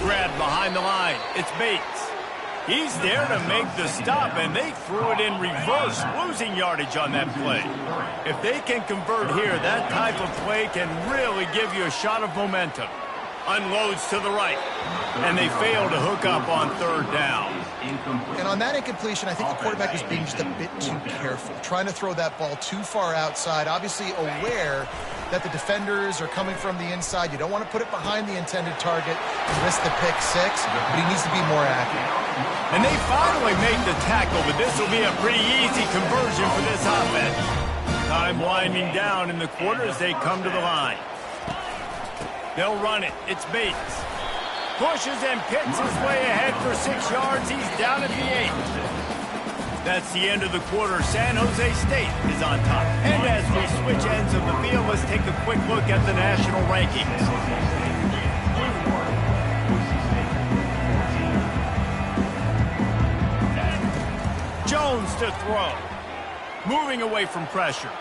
Grabbed behind the line. It's Bates. He's there to make the stop, and they threw it in reverse, losing yardage on that play. If they can convert here, that type of play can really give you a shot of momentum. Unloads to the right, and they fail to hook up on 3rd down. And on that incompletion, I think the quarterback was being just a bit too careful, trying to throw that ball too far outside, obviously aware that the defenders are coming from the inside. You don't want to put it behind the intended target and risk the pick 6, but he needs to be more accurate. And they finally make the tackle, but this will be a pretty easy conversion for this offense. Time winding down in the quarter as they come to the line. They'll run it. It's Bates. Pushes and picks his way ahead for 6 yards. He's down at the 8. That's the end of the quarter. San Jose State is on top. And as we switch ends of the field, let's take a quick look at the national rankings. Jones to throw. Moving away from pressure.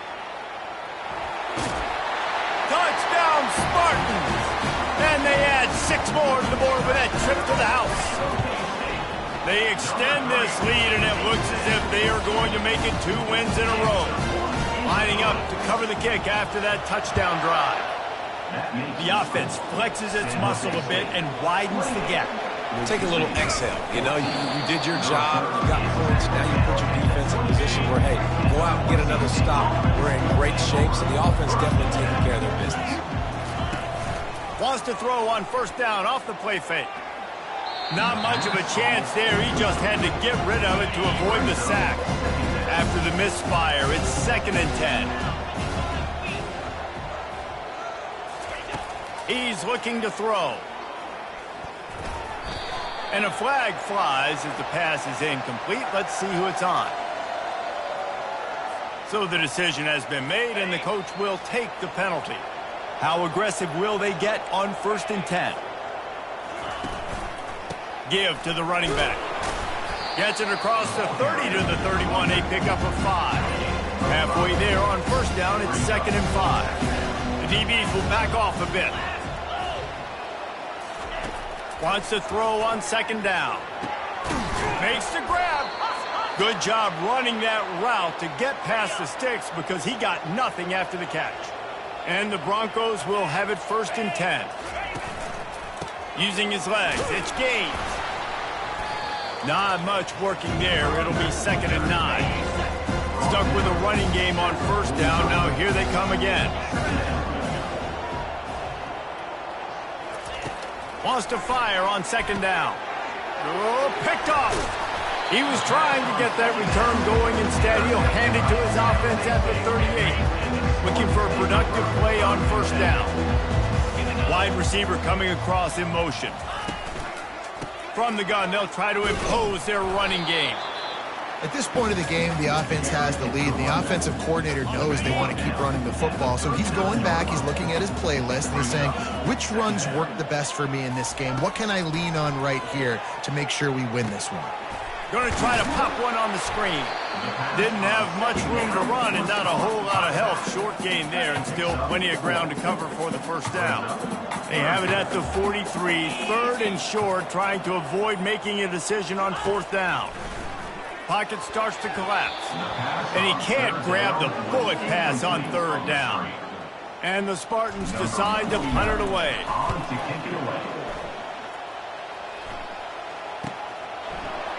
Touchdown, Spartans! And they add 6 more to the board with that trip to the house. They extend this lead, and it looks as if they are going to make it 2 wins in a row. Lining up to cover the kick after that touchdown drive. The offense flexes its muscle a bit and widens the gap. Take a little exhale. You know, you did your job. You got points. Now you put your defense in a position where, hey, go out and get another stop. We're in great shape, so the offense definitely taking care of their business. Wants to throw on first down off the play fake. Not much of a chance there. He just had to get rid of it to avoid the sack. After the misfire, it's 2nd and 10. He's looking to throw. And a flag flies as the pass is incomplete. Let's see who it's on. So the decision has been made, and the coach will take the penalty. How aggressive will they get on 1st and 10? Give to the running back. Gets it across the 30 to the 31. A pickup of 5. Halfway there on first down, it's 2nd and 5. The DBs will back off a bit. Wants to throw on 2nd down. Makes the grab. Good job running that route to get past the sticks because he got nothing after the catch. And the Broncos will have it 1st and 10. Using his legs, it's Gaines. Not much working there. It'll be 2nd and 9. Stuck with a running game on first down. Now here they come again. Wants to fire on 2nd down. Oh, picked off. He was trying to get that return going. Instead, he'll hand it to his offense at the 38. Looking for a productive play on first down. Wide receiver coming across in motion. From the gun, they'll try to impose their running game. At this point of the game, the offense has the lead. The offensive coordinator knows they want to keep running the football. So he's going back, he's looking at his playlist, and he's saying, which runs work the best for me in this game? What can I lean on right here to make sure we win this one? Going to try to pop one on the screen. Didn't have much room to run and not a whole lot of help. Short gain there and still plenty of ground to cover for the first down. They have it at the 43, 3rd and short, trying to avoid making a decision on 4th down. Pocket starts to collapse. And he can't grab the bullet pass on 3rd down. And the Spartans decide to punt it away.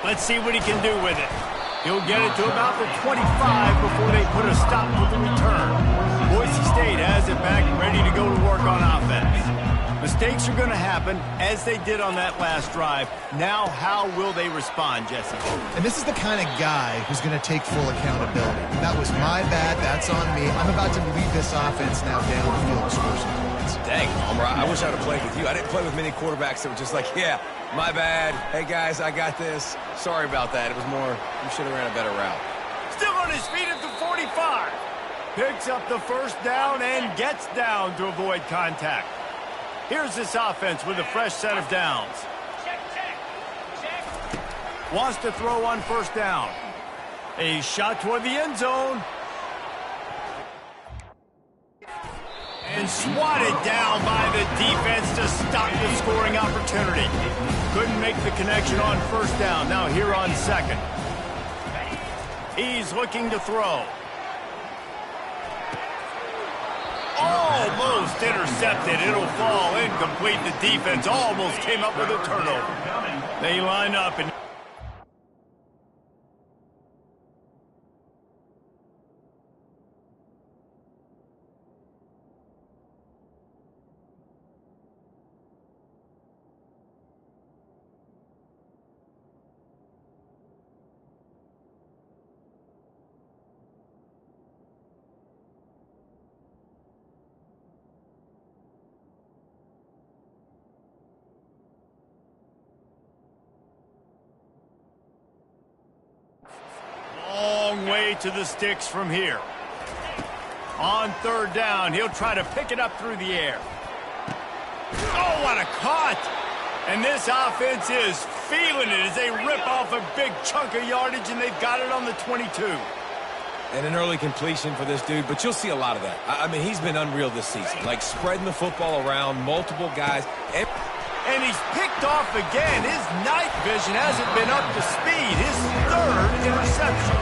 Let's see what he can do with it. He'll get it to about the 25 before they put a stop with the return. Boise State has it back, ready to go to work on offense. Mistakes are going to happen, as they did on that last drive. Now, how will they respond, Jesse? And this is the kind of guy who's going to take full accountability. That was my bad. That's on me. I'm about to lead this offense now down the field to score some points. Dang, Homer, I wish I'd have played with you. I didn't play with many quarterbacks that were just like, yeah, my bad. Hey, guys, I got this. Sorry about that. It was more, you should have ran a better route. Still on his feet at the 45. Picks up the first down and gets down to avoid contact. Here's this offense with a fresh set of downs. Wants to throw on first down. A shot toward the end zone. And swatted down by the defense to stop the scoring opportunity. Couldn't make the connection on first down. Now here on second. He's looking to throw. Almost intercepted. It'll fall incomplete. The defense almost came up with a turnover. They line up and... long way to the sticks from here. On third down, he'll try to pick it up through the air. Oh, what a cut! And this offense is feeling it as they rip off a big chunk of yardage, and they've got it on the 22. And an early completion for this dude, but you'll see a lot of that. I mean, he's been unreal this season, like spreading the football around, multiple guys. And he's picked off again. His night vision hasn't been up to speed. His third interception.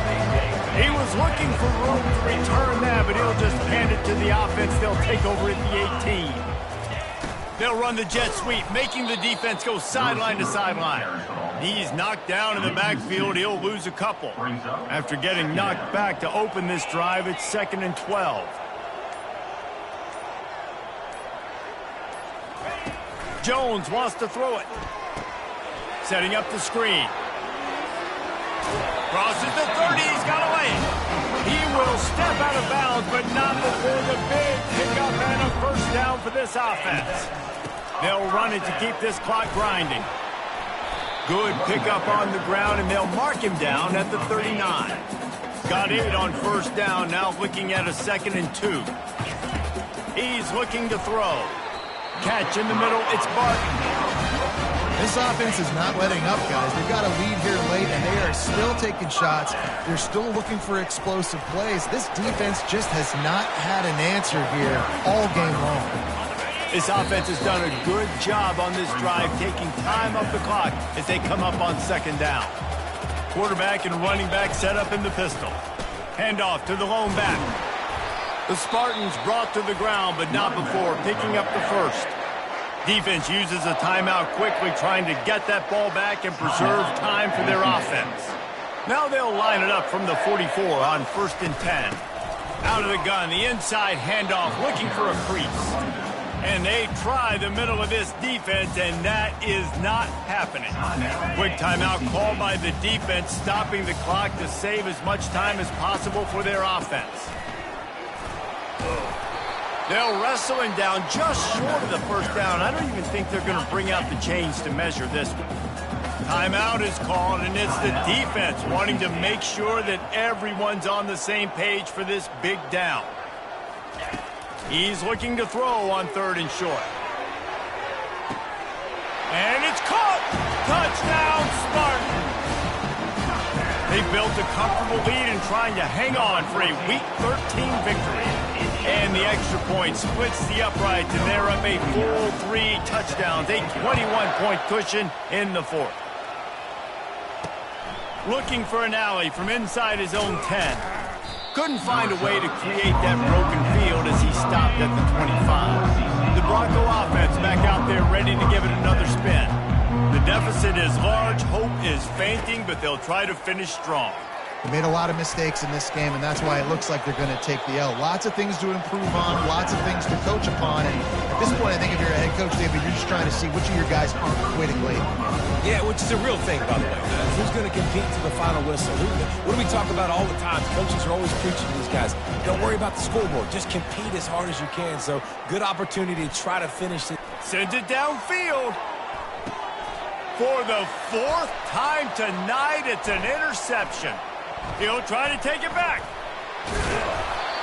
He was looking for room to return that, but he'll just hand it to the offense. They'll take over at the 18. They'll run the jet sweep, making the defense go sideline to sideline. He's knocked down in the backfield. He'll lose a couple. After getting knocked back to open this drive, it's 2nd and 12. Jones wants to throw it. Setting up the screen. Crosses the 30. He's got away. He will step out of bounds, but not before the big pickup and a first down for this offense. They'll run it to keep this clock grinding. Good pickup on the ground, and they'll mark him down at the 39. Got 8 on first down, now looking at a 2nd and 2. He's looking to throw. Catch in the middle, it's Barton. This offense is not letting up, guys. They've got a lead here late, and they are still taking shots. They're still looking for explosive plays. This defense just has not had an answer here all game long. This offense has done a good job on this drive, taking time off the clock as they come up on 2nd down. Quarterback and running back set up in the pistol. Handoff to the lone back. The Spartans brought to the ground, but not before picking up the first. Defense uses a timeout quickly, trying to get that ball back and preserve time for their offense. Now they'll line it up from the 44 on 1st and 10. Out of the gun, the inside handoff, looking for a crease. And they try the middle of this defense, and that is not happening. Quick timeout called by the defense, stopping the clock to save as much time as possible for their offense. They'll wrestle him down just short of the first down. I don't even think they're going to bring out the chains to measure this one. Timeout is called, and it's the defense wanting to make sure that everyone's on the same page for this big down. He's looking to throw on 3rd and short. And it's caught! Touchdown, Spartans! They built a comfortable lead and trying to hang on for a Week 13 victory. And the extra point splits the uprights, and they're up a full 3 touchdowns, a 21-point cushion in the 4th. Looking for an alley from inside his own 10. Couldn't find a way to create that broken field as he stopped at the 25. The Bronco offense back out there ready to give it another spin. The deficit is large, hope is fainting, but they'll try to finish strong. They made a lot of mistakes in this game, and that's why it looks like they're going to take the L. Lots of things to improve on, lots of things to coach upon, and at this point, I think if you're a head coach, David, you're just trying to see which of your guys aren't quitting late. Yeah, which is a real thing, by the way. Who's going to compete to the final whistle? What do we talk about all the time? Coaches are always preaching to these guys. Don't worry about the scoreboard. Just compete as hard as you can. So, good opportunity to try to finish it. Sends it downfield. For the fourth time tonight, it's an interception. He'll try to take it back.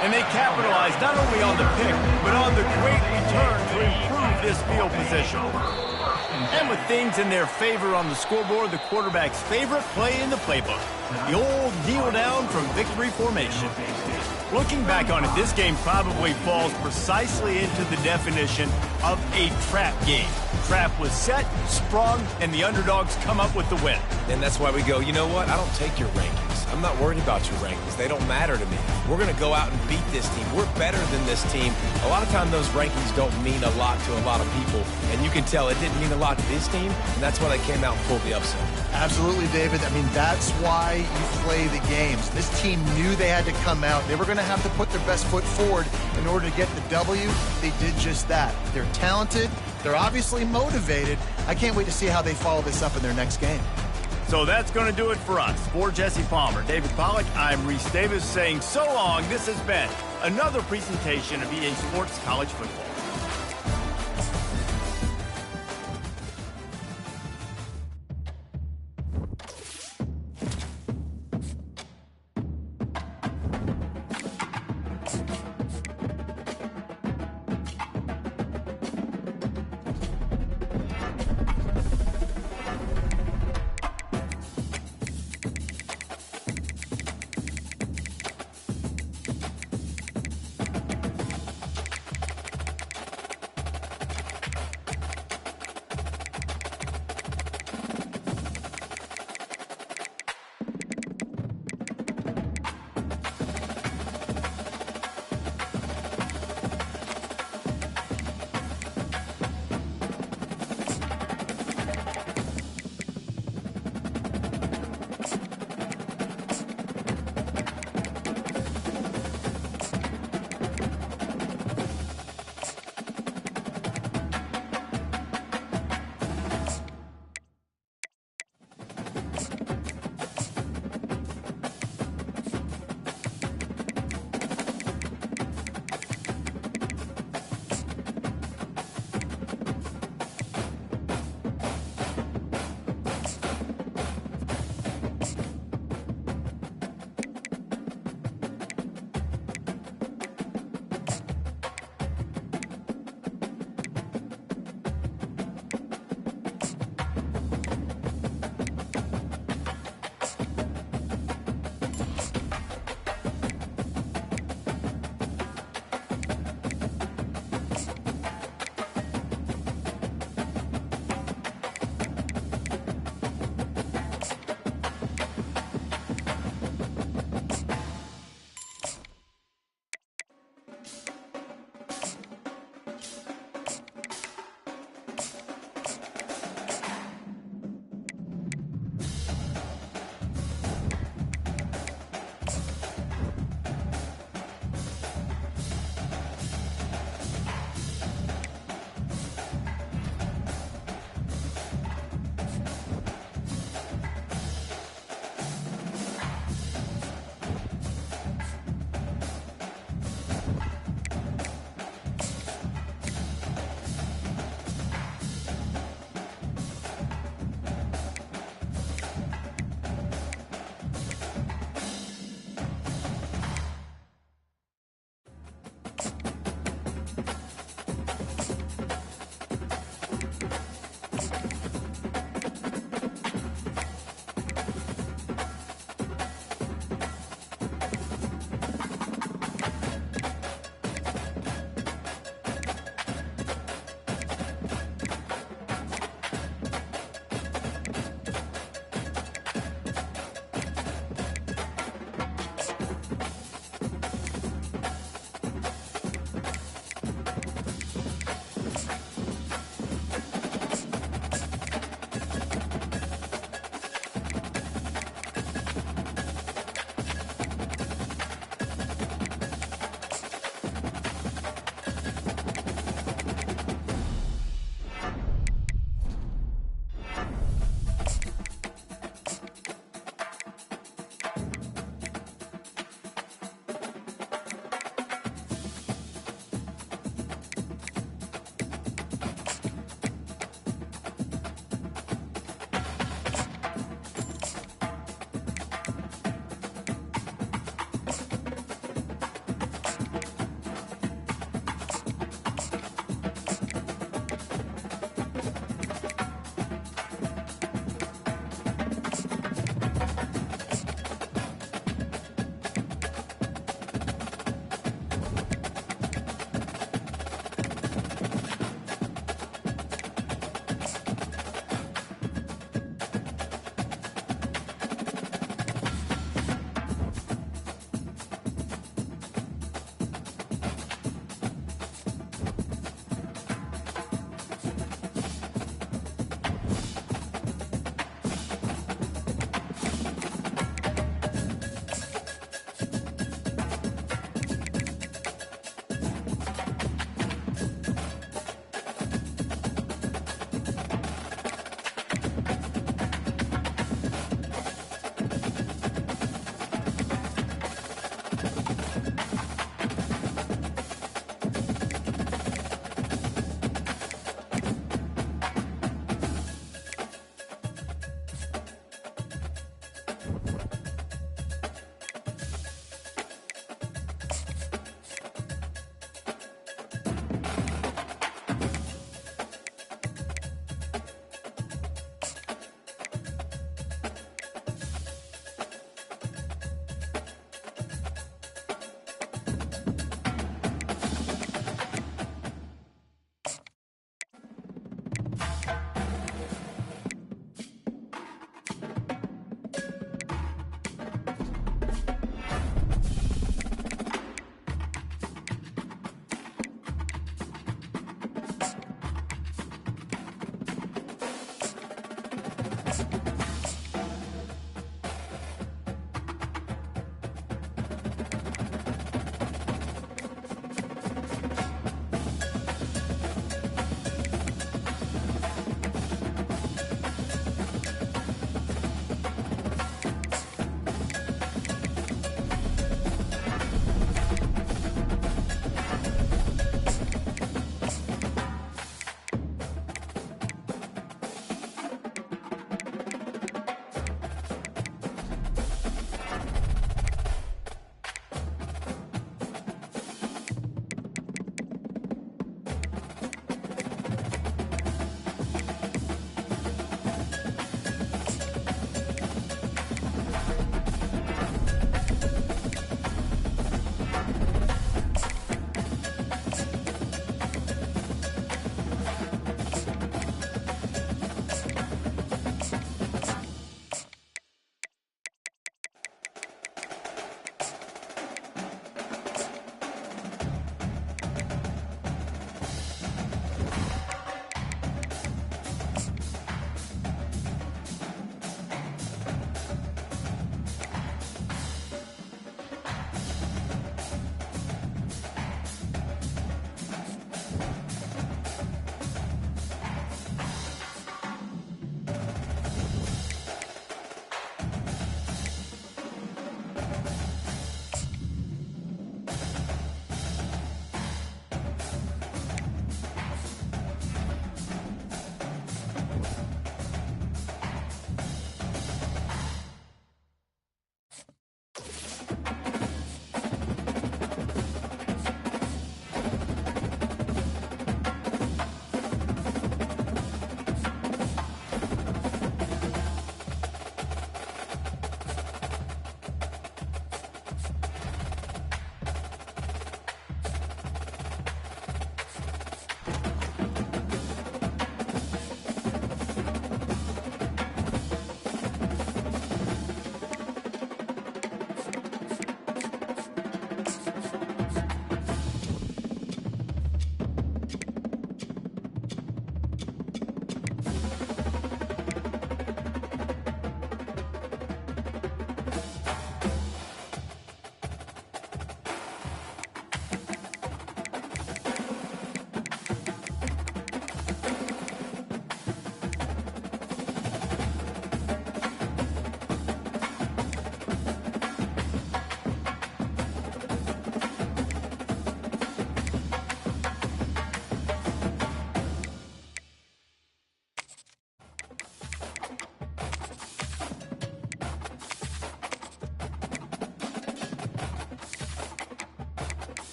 And they capitalize not only on the pick, but on the great return to improve this field position. And with things in their favor on the scoreboard, the quarterback's favorite play in the playbook, the old kneel down from victory formation. Looking back on it, this game probably falls precisely into the definition of a trap game. Trap was set, sprung, and the underdogs come up with the win. And that's why we go, you know what? I don't take your rankings. I'm not worried about your rankings. They don't matter to me. We're going to go out and beat this team. We're better than this team. A lot of times those rankings don't mean a lot to a lot of people, and you can tell it didn't mean a lot to this team, and that's why they came out and pulled the upset. Absolutely, David. I mean, that's why you play the games. This team knew they had to come out. They were going to have to put their best foot forward in order to get the W. They did just that. They're talented. They're obviously motivated. I can't wait to see how they follow this up in their next game. So that's going to do it for us. For Jesse Palmer, David Pollack, I'm Reese Davis saying so long. This has been another presentation of EA Sports College Football.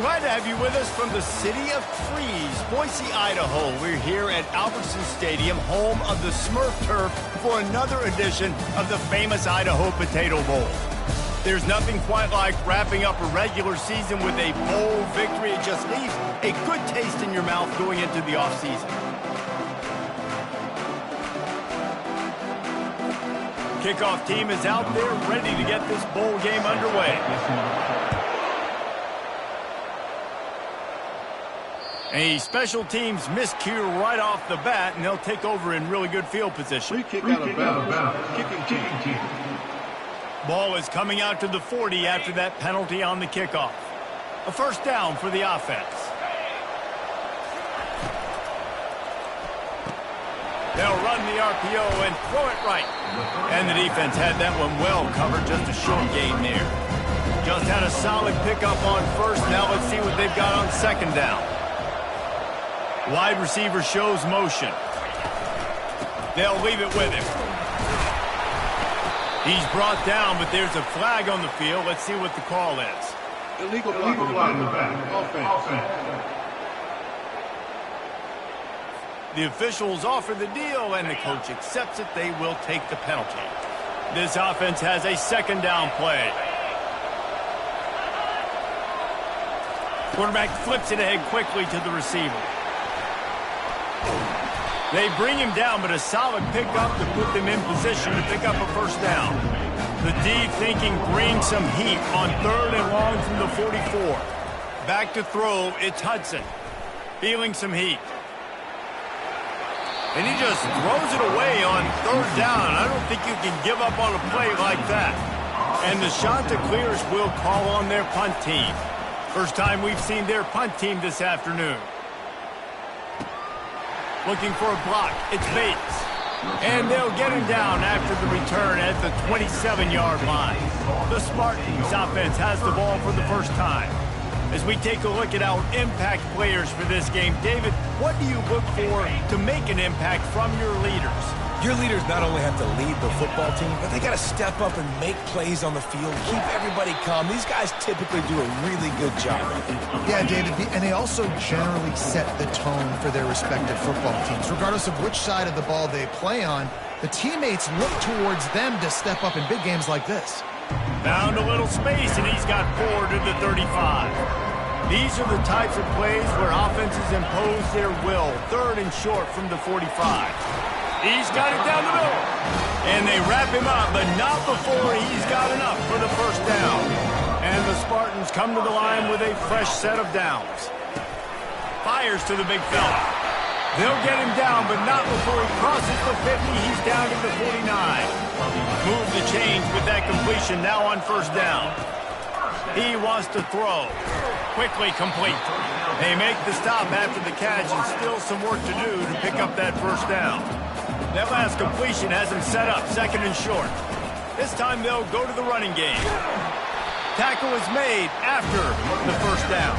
Glad to have you with us from the city of trees, Boise, Idaho. We're here at Albertson Stadium, home of the Smurf Turf, for another edition of the famous Idaho Potato Bowl. There's nothing quite like wrapping up a regular season with a bowl victory. It just leaves a good taste in your mouth going into the offseason. Kickoff team is out there ready to get this bowl game underway. A special teams miscue right off the bat, and they'll take over in really good field position. Free kick out of bounds. Kicking team. Ball is coming out to the 40 after that penalty on the kickoff. A first down for the offense. They'll run the RPO and throw it right. And the defense had that one well covered, just a short gain there. Just had a solid pickup on first. Now let's see what they've got on second down. Wide receiver shows motion. They'll leave it with him. He's brought down, but there's a flag on the field. Let's see what the call is. Illegal block in the back. Offense. The officials offer the deal, and the coach accepts it. They will take the penalty. This offense has a second down play. Quarterback flips it ahead quickly to the receiver. They bring him down, but a solid pickup to put them in position to pick up a first down. The D thinking bring some heat on third and long from the 44. Back to throw, it's Hudson. Feeling some heat. And he just throws it away on third down. I don't think you can give up on a play like that. And the Chanticleers will call on their punt team. First time we've seen their punt team this afternoon. Looking for a block. It's Bates. And they'll get him down after the return at the 27-yard line. The Spartans offense has the ball for the first time. As we take a look at our impact players for this game, David, what do you look for to make an impact from your leaders? Your leaders not only have to lead the football team, but they got to step up and make plays on the field, keep everybody calm. These guys typically do a really good job. Yeah, David, and they also generally set the tone for their respective football teams. Regardless of which side of the ball they play on, the teammates look towards them to step up in big games like this. Found a little space, and he's got 4 to the 35. These are the types of plays where offenses impose their will. Third and short from the 45. He's got it down the middle. And they wrap him up, but not before he's got enough for the first down. And the Spartans come to the line with a fresh set of downs. Fires to the big fella. They'll get him down, but not before he crosses the 50. He's down to the 49. Move the chains with that completion now on first down. He wants to throw. Quickly complete. They make the stop after the catch, and still some work to do to pick up that first down. That last completion has him set up, second and short. This time they'll go to the running game. Tackle is made after the first down.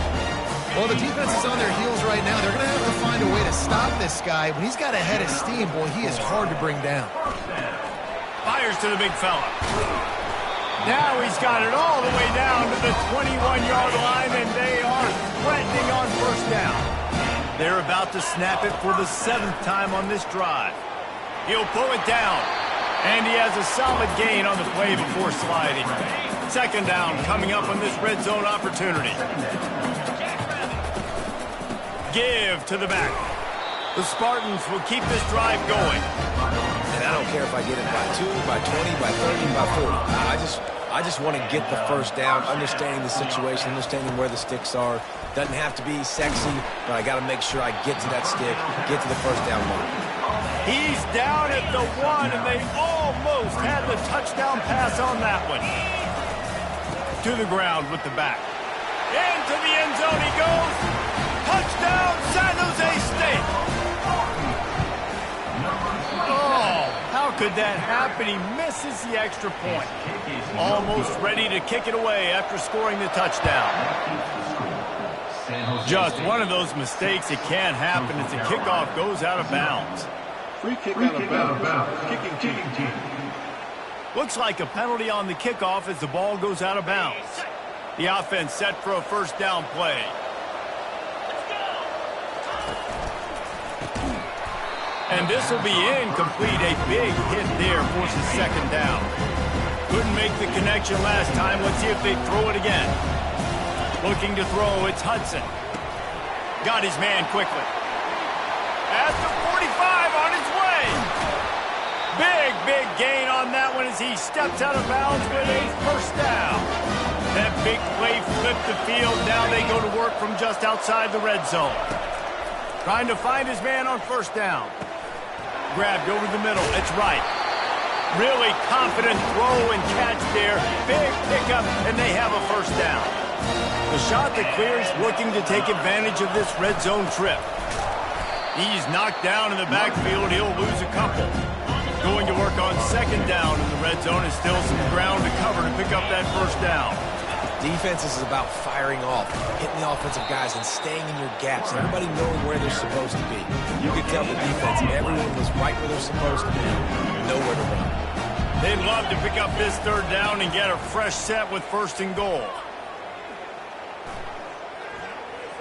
Well, the defense is on their heels right now. They're going to have to find a way to stop this guy. When he's got a head of steam, boy, he is hard to bring down. Fires to the big fella. Now he's got it all the way down to the 21-yard line, and they are threatening on first down. They're about to snap it for the 7th time on this drive. He'll pull it down, and he has a solid gain on the play before sliding. Second down coming up on this red zone opportunity. Give to the back. The Spartans will keep this drive going. And I don't care if I get it by 2, by 20, by 30, by 40. I just want to get the first down, understanding the situation, understanding where the sticks are. Doesn't have to be sexy, but I got to make sure I get to that stick, get to the first down mark. He's down at the 1, and they almost had the touchdown pass on that one. To the ground with the back. Into the end zone he goes. Touchdown, San Jose State. Oh, how could that happen? He misses the extra point. Almost ready to kick it away after scoring the touchdown. Just one of those mistakes that can happen as the kickoff goes out of bounds. Free kick out of bounds. Kicking team. Looks like a penalty on the kickoff as the ball goes out of bounds. The offense set for a first down play. And this will be incomplete. A big hit there forces second down. Couldn't make the connection last time. Let's see if they throw it again. Looking to throw, it's Hudson. Got his man quickly. At the 45 on his way. Big gain on that one as he steps out of bounds with a first down. That big play flipped the field. Now they go to work from just outside the red zone. Trying to find his man on first down. Grabbed over the middle. It's right. Really confident throw and catch there. Big pickup, and they have a first down. The shot that clears, looking to take advantage of this red zone trip. He's knocked down in the backfield. He'll lose a couple. Going to work on second down in the red zone. Is still some ground to cover to pick up that first down. Defense is about firing off, hitting the offensive guys, and staying in your gaps. Everybody knowing where they're supposed to be. You could tell the defense, everyone was right where they're supposed to be. Nowhere to run. They'd love to pick up this third down and get a fresh set with first and goal.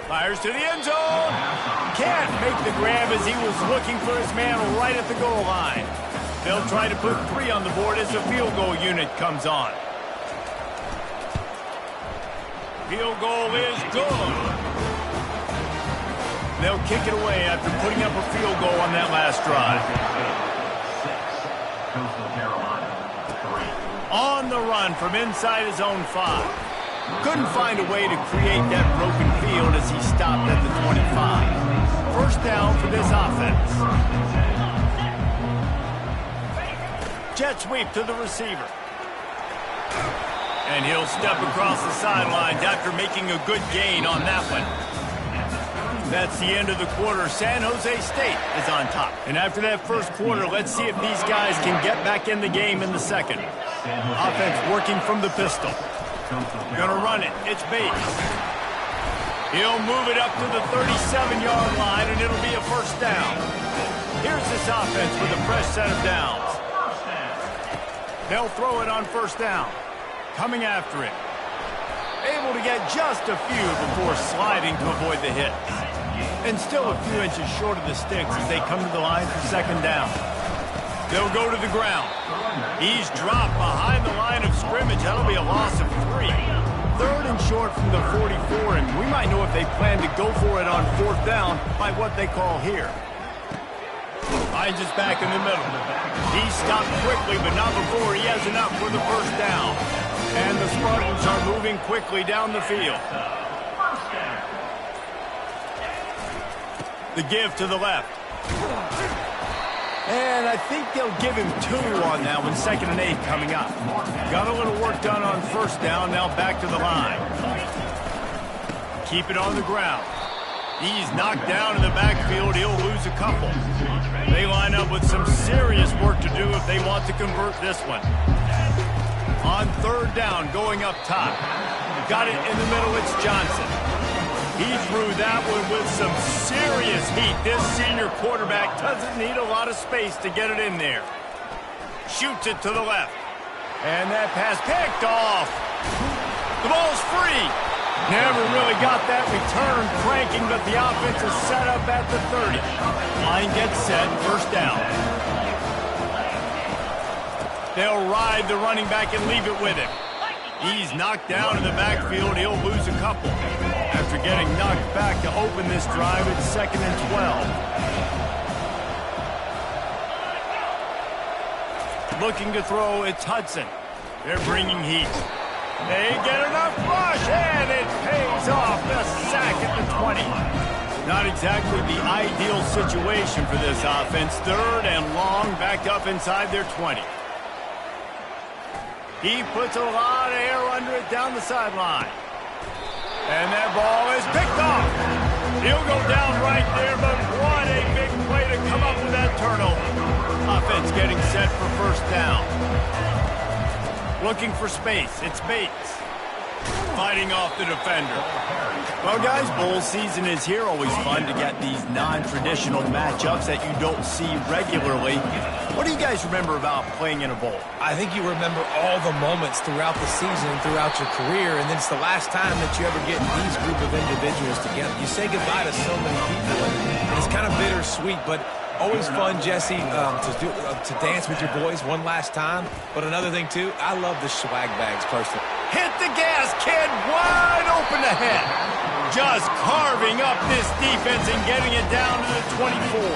Fires to the end zone. Can't make the grab as he was looking for his man right at the goal line. They'll try to put 3 on the board as the field goal unit comes on. Field goal is good. They'll kick it away after putting up a field goal on that last drive. On the run from inside his own 5. Couldn't find a way to create that broken field as he stopped at the 25. First down for this offense. Jet sweep to the receiver. And he'll step across the sidelines after making a good gain on that one. That's the end of the quarter. San Jose State is on top. And after that first quarter, let's see if these guys can get back in the game in the second. Offense working from the pistol. Gonna run it. It's Bates. He'll move it up to the 37-yard line, and it'll be a first down. Here's this offense with a fresh set of downs. They'll throw it on first down. Coming after it. Able to get just a few before sliding to avoid the hit. And still a few inches short of the sticks as they come to the line for second down. They'll go to the ground. He's dropped behind the line of scrimmage. That'll be a loss of 3. Third and short from the 44, and we might know if they plan to go for it on fourth down by what they call here. Finds us back in the middle. He stopped quickly, but not before he has enough for the first down. And the Spartans are moving quickly down the field. The give to the left. And I think they'll give him 2 on that one. 2nd and 8 coming up. Got a little work done on first down. Now back to the line. Keep it on the ground. He's knocked down in the backfield. He'll lose a couple. They line up with some serious work to do if they want to convert this one. On third down, going up top. Got it in the middle, it's Johnson. He threw that one with some serious heat. This senior quarterback doesn't need a lot of space to get it in there. Shoots it to the left. And that pass picked off. The ball's free. Never really got that return cranking, but the offense is set up at the 30. Line gets set, first down. They'll ride the running back and leave it with him. He's knocked down in the backfield. He'll lose a couple. After getting knocked back to open this drive, it's 2nd and 12. Looking to throw, it's Hudson. They're bringing heat. They get enough rush, and it pays off. The sack at the 20. Not exactly the ideal situation for this offense. Third and long, back up inside their 20. He puts a lot of air under it down the sideline. And that ball is picked off. He'll go down right there, but what a big play to come up with that turnover. Offense getting set for first down. Looking for space. It's Bates. fighting off the defender. Well, guys, bowl season is here. Always fun to get these non-traditional matchups that you don't see regularly. What do you guys remember about playing in a bowl? I think you remember all the moments throughout the season and throughout your career, and then it's the last time that you ever get these group of individuals together. You say goodbye to so many people, and it's kind of bittersweet, but always fun, Jesse, to dance with your boys one last time. But another thing, too, I love the swag bags personally. Hit the gas, kid, wide open ahead. Just carving up this defense and getting it down to the 24.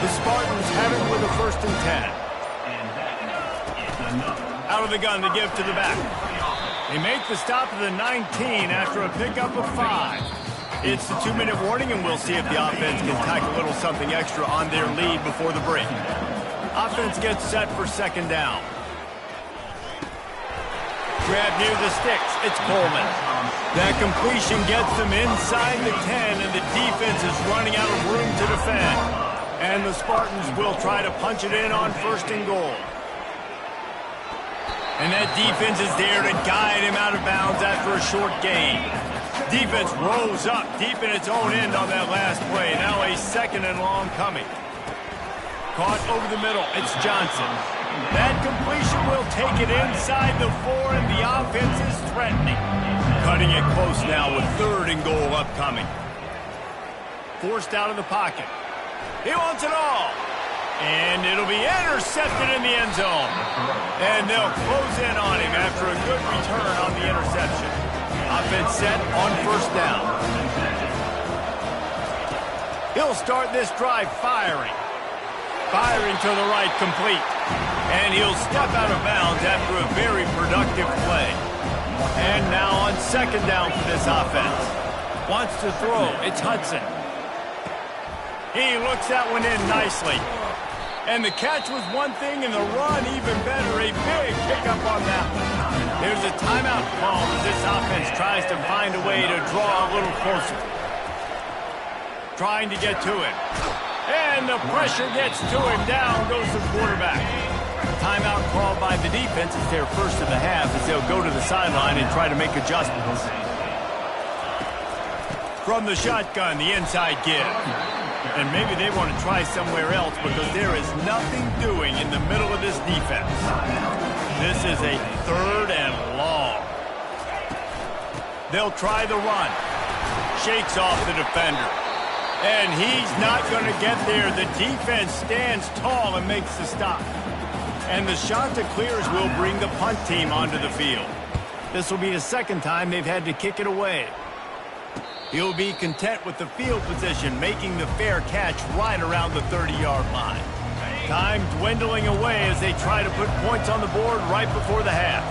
The Spartans have it with a 1st and 10. Out of the gun to give to the back. They make the stop of the 19 after a pickup of 5. It's the 2-minute warning, and we'll see if the offense can tack a little something extra on their lead before the break. Offense gets set for 2nd down. Grab near the sticks. It's Coleman. That completion gets them inside the 10, and the defense is running out of room to defend. And the Spartans will try to punch it in on 1st and goal. And that defense is there to guide him out of bounds after a short gain. Defense rose up deep in its own end on that last play. Now a 2nd and long coming. Caught over the middle. It's Johnson. That completion will take it inside the 4, and the offense is threatening. Cutting it close now with 3rd and goal upcoming. Forced out of the pocket. He wants it all. And it'll be intercepted in the end zone. And they'll close in on him after a good return on the interception. Offense set on 1st down. He'll start this drive firing. Firing to the right, complete. And he'll step out of bounds after a very productive play. And now on 2nd down for this offense. Wants to throw. It's Hudson. He looks that one in nicely. And the catch was one thing, and the run even better. A big pickup on that one. There's a timeout call as this offense tries to find a way to draw a little closer. Trying to get to it. And the pressure gets to him. Down goes the quarterback. Timeout called by the defense. It's their 1st of the half as they'll go to the sideline and try to make adjustments. From the shotgun, the inside give. And maybe they want to try somewhere else because there is nothing doing in the middle of this defense. This is a 3rd and long. They'll try the run. Shakes off the defender. And he's not going to get there. The defense stands tall and makes the stop. And the shot that clears will bring the punt team onto the field. This will be the 2nd time they've had to kick it away. He'll be content with the field position, making the fair catch right around the 30-yard line. Time dwindling away as they try to put points on the board right before the half.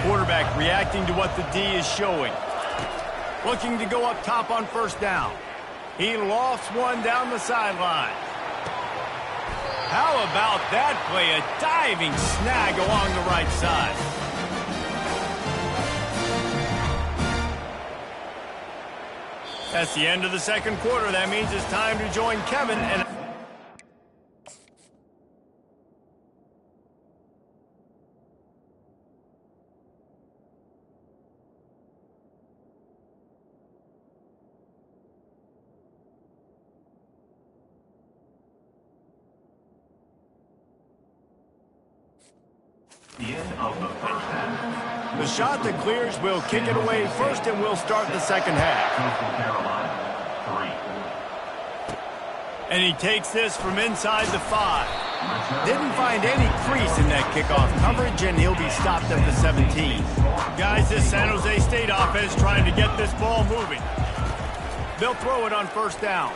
Quarterback reacting to what the D is showing. Looking to go up top on 1st down. He lofts one down the sideline. How about that play? A diving snag along the right side. That's the end of the 2nd quarter. That means it's time to join Kevin and... The end of the 1st half. The shot that clears will kick it away first, and we'll start the 2nd half. Carolina, 3. And he takes this from inside the 5. Didn't find any crease in that kickoff coverage, and he'll be stopped at the 17. Guys, this San Jose State offense trying to get this ball moving. They'll throw it on 1st down.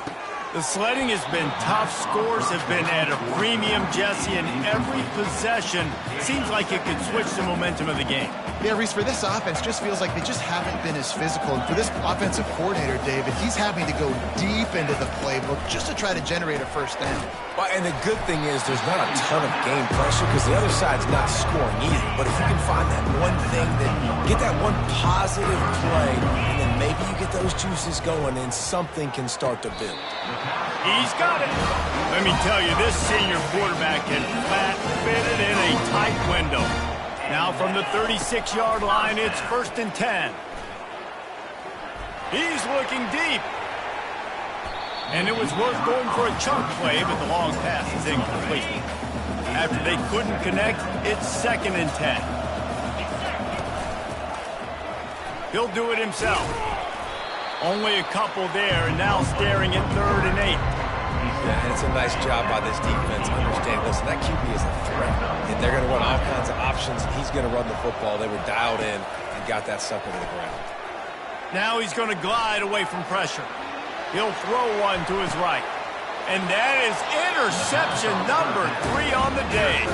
The sledding has been tough. Scores have been at a premium, Jesse, and every possession seems like it could switch the momentum of the game. Yeah, Reese, for this offense, just feels like they just haven't been as physical. And for this offensive coordinator, David, he's having to go deep into the playbook just to try to generate a 1st down. Well, and the good thing is there's not a ton of game pressure because the other side's not scoring either. But if you can find that one thing, get that one positive play, and then maybe you get those juices going and something can start to build. He's got it. Let me tell you, this senior quarterback can flat fit it in a tight window. Now from the 36-yard line, it's 1st and 10. He's looking deep. And it was worth going for a chunk play, but the long pass is incomplete. After they couldn't connect, it's 2nd and 10. He'll do it himself. Only a couple there, and now staring at 3rd and 8. Yeah, and it's a nice job by this defense. Understand, listen, that QB is a threat. And they're going to run all kinds of options. He's going to run the football. They were dialed in and got that sucker to the ground. Now he's going to glide away from pressure. He'll throw one to his right. And that is interception number 3 on the day.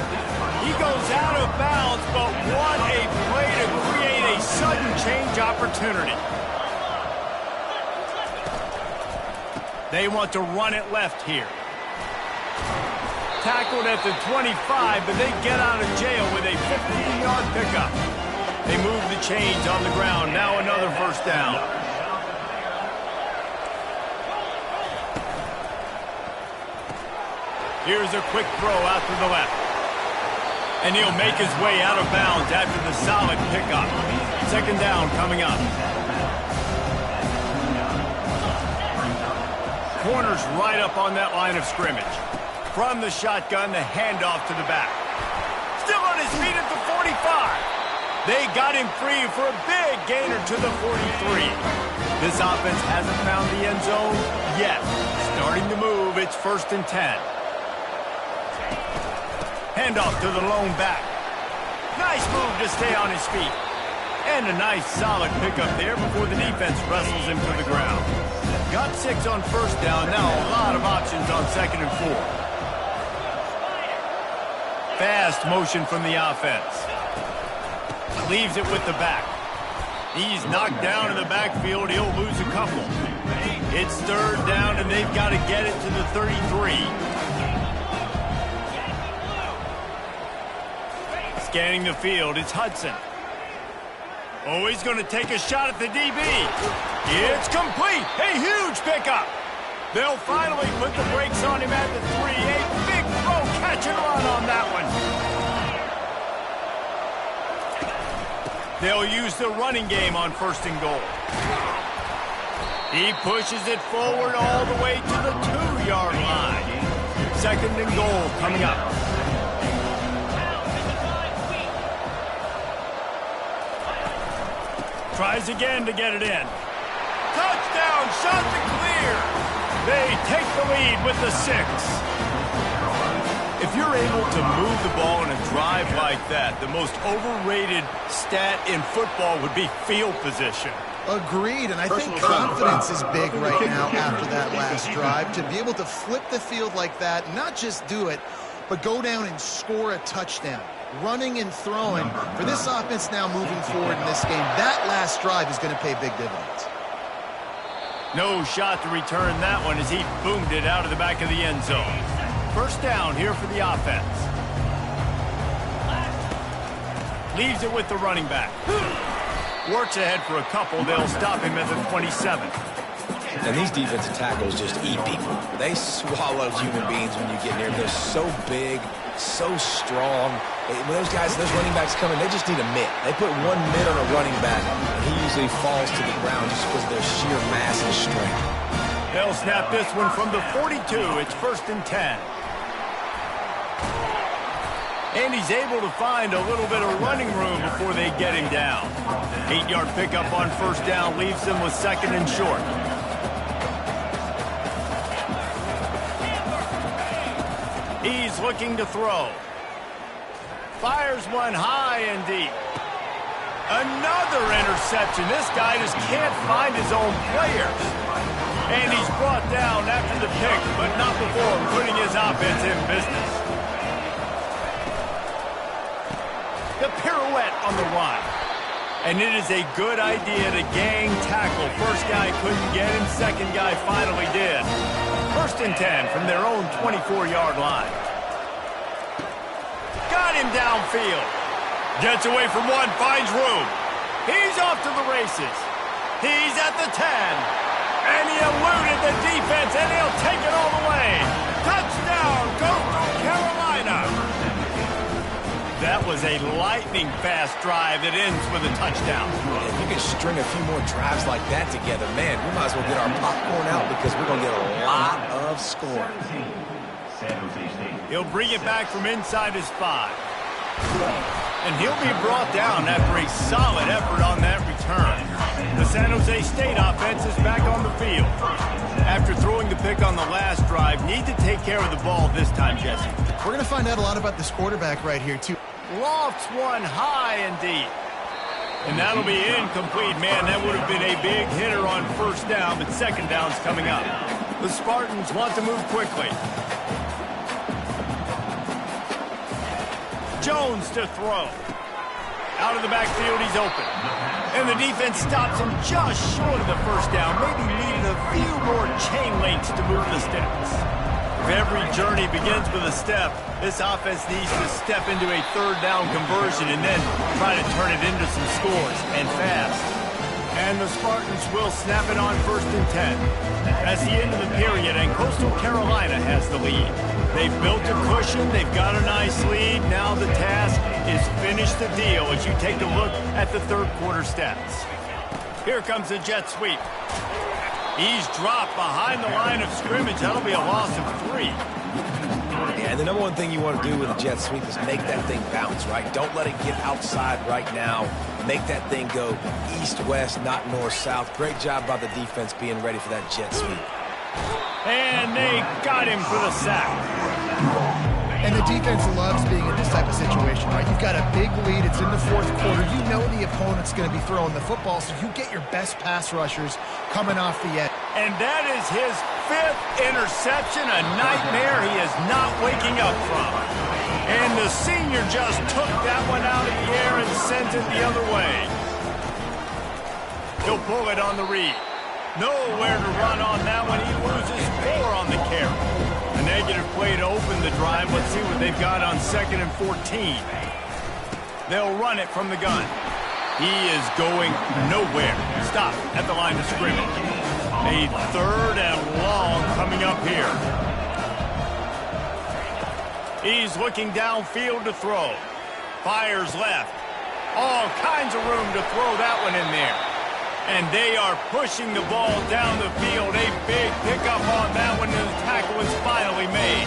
He goes out of bounds, but what a play to create a sudden change opportunity. They want to run it left here. Tackled at the 25, but they get out of jail with a 15-yard pickup. They move the chains on the ground. Now another 1st down. Here's a quick throw out to the left. And he'll make his way out of bounds after the solid pickup. 2nd down coming up. Corner's right up on that line of scrimmage. From the shotgun, the handoff to the back. Still on his feet at the 45. They got him free for a big gainer to the 43. This offense hasn't found the end zone yet. Starting to move, it's 1st and 10. Handoff to the lone back. Nice move to stay on his feet. And a nice solid pickup there before the defense wrestles him to the ground. Got 6 on 1st down. Now a lot of options on 2nd and 4. Fast motion from the offense. Leaves it with the back. He's knocked down in the backfield. He'll lose a couple. It's 3rd down, and they've got to get it to the 33. Scanning the field, it's Hudson. Oh, he's going to take a shot at the DB. It's complete. A huge pickup. They'll finally put the brakes on him at the 3. A big throw, catch and run on that one. They'll use the running game on 1st and goal. He pushes it forward all the way to the 2-yard line. 2nd and goal coming up. Tries again to get it in. Touchdown, shot to clear. They take the lead with the 6. If you're able to move the ball in a drive like that, the most overrated stat in football would be field position. Agreed, and I think confidence is big right now after that last drive. To be able to flip the field like that, not just do it, but go down and score a touchdown. Running and throwing. For this offense now moving forward in this game, that last drive is going to pay big dividends. No shot to return that one as he boomed it out of the back of the end zone. 1st down here for the offense. Leaves it with the running back. Works ahead for a couple. They'll stop him at the 27. And these defensive tackles just eat people. They swallow human beings when you get near them. They're so big, so strong. When those guys, those running backs come in, they just need a mitt. They put 1 mitt on a running back, and he usually falls to the ground just because of their sheer mass and strength. They'll snap this one from the 42. It's 1st and 10. And he's able to find a little bit of running room before they get him down. 8-yard pickup on 1st down leaves them with 2nd and short. He's looking to throw. Fires one high and deep. Another interception. This guy just can't find his own players. And he's brought down after the pick, but not before putting his offense in business. The pirouette on the run. And it is a good idea to gang tackle. First guy couldn't get him, 2nd guy finally did. 1st and 10 from their own 24-yard line. Got him downfield. Gets away from one, finds room. He's off to the races. He's at the 10. And he eluded the defense, and he'll take it all the way. Touchdown, go Carolina. That was is a lightning-fast drive that ends with a touchdown. If you can string a few more drives like that together, man, we might as well get our popcorn out because we're going to get a lot of scoring. He'll bring it back from inside his 5. And he'll be brought down after a solid effort on that return. The San Jose State offense is back on the field. After throwing the pick on the last drive, need to take care of the ball this time, Jesse. We're going to find out a lot about this quarterback right here, too. Lofts one high and deep. And that'll be incomplete. Man, that would have been a big hitter on first down, but second down's coming up. The Spartans want to move quickly. Jones to throw. Out of the backfield, he's open. And the defense stops him just short of the first down. Maybe needed a few more chain links to move the steps. If every journey begins with a step, this offense needs to step into a third down conversion and then try to turn it into some scores, and fast. And the Spartans will snap it on 1st and 10. That's the end of the period, and Coastal Carolina has the lead. They've built a cushion, they've got a nice lead. Now the task is finish the deal as you take a look at the third quarter stats. Here comes the jet sweep. He's dropped behind the line of scrimmage. That'll be a loss of 3. Yeah, and the number one thing you want to do with a jet sweep is make that thing bounce, right? Don't let it get outside right now. Make that thing go east-west, not north-south. Great job by the defense being ready for that jet sweep. And they got him for the sack. And the defense loves being in this type of situation, right? You've got a big lead. It's in the fourth quarter. You know the opponent's going to be throwing the football, so you get your best pass rushers coming off the edge. And that is his 5th interception, a nightmare he is not waking up from. And the senior just took that one out of the air and sent it the other way. He'll pull it on the read. Nowhere to run on that one. He loses 4 on the carry. A negative play to open the drive. Let's see what they've got on 2nd and 14. They'll run it from the gun. He is going nowhere. Stop at the line of scrimmage. A 3rd and long coming up here. He's looking downfield to throw. Fires left. All kinds of room to throw that one in there. And they are pushing the ball down the field. A big pickup on that one, and the tackle was finally made.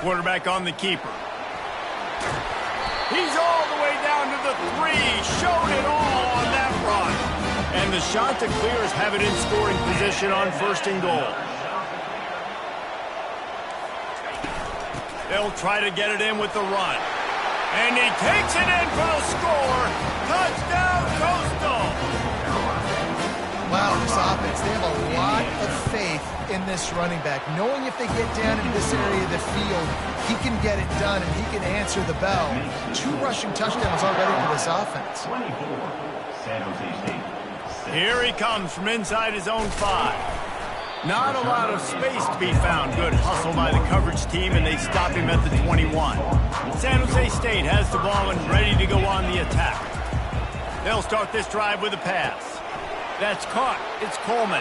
Quarterback on the keeper. He's all the way down to the 3. Showed it all on that run. And the shot to clear is have it in scoring position on 1st and goal. They'll try to get it in with the run. And he takes it in for the score. Touchdown, Coastal. Wow, this offense, they have a lot of faith in this running back. Knowing if they get down into this area of the field, he can get it done and he can answer the bell. 2 rushing touchdowns already for this offense. Here he comes from inside his own 5. Not a lot of space to be found. Good hustle by the coverage team, and they stop him at the 21. San Jose State has the ball and ready to go on the attack. They'll start this drive with a pass. That's caught. It's Coleman.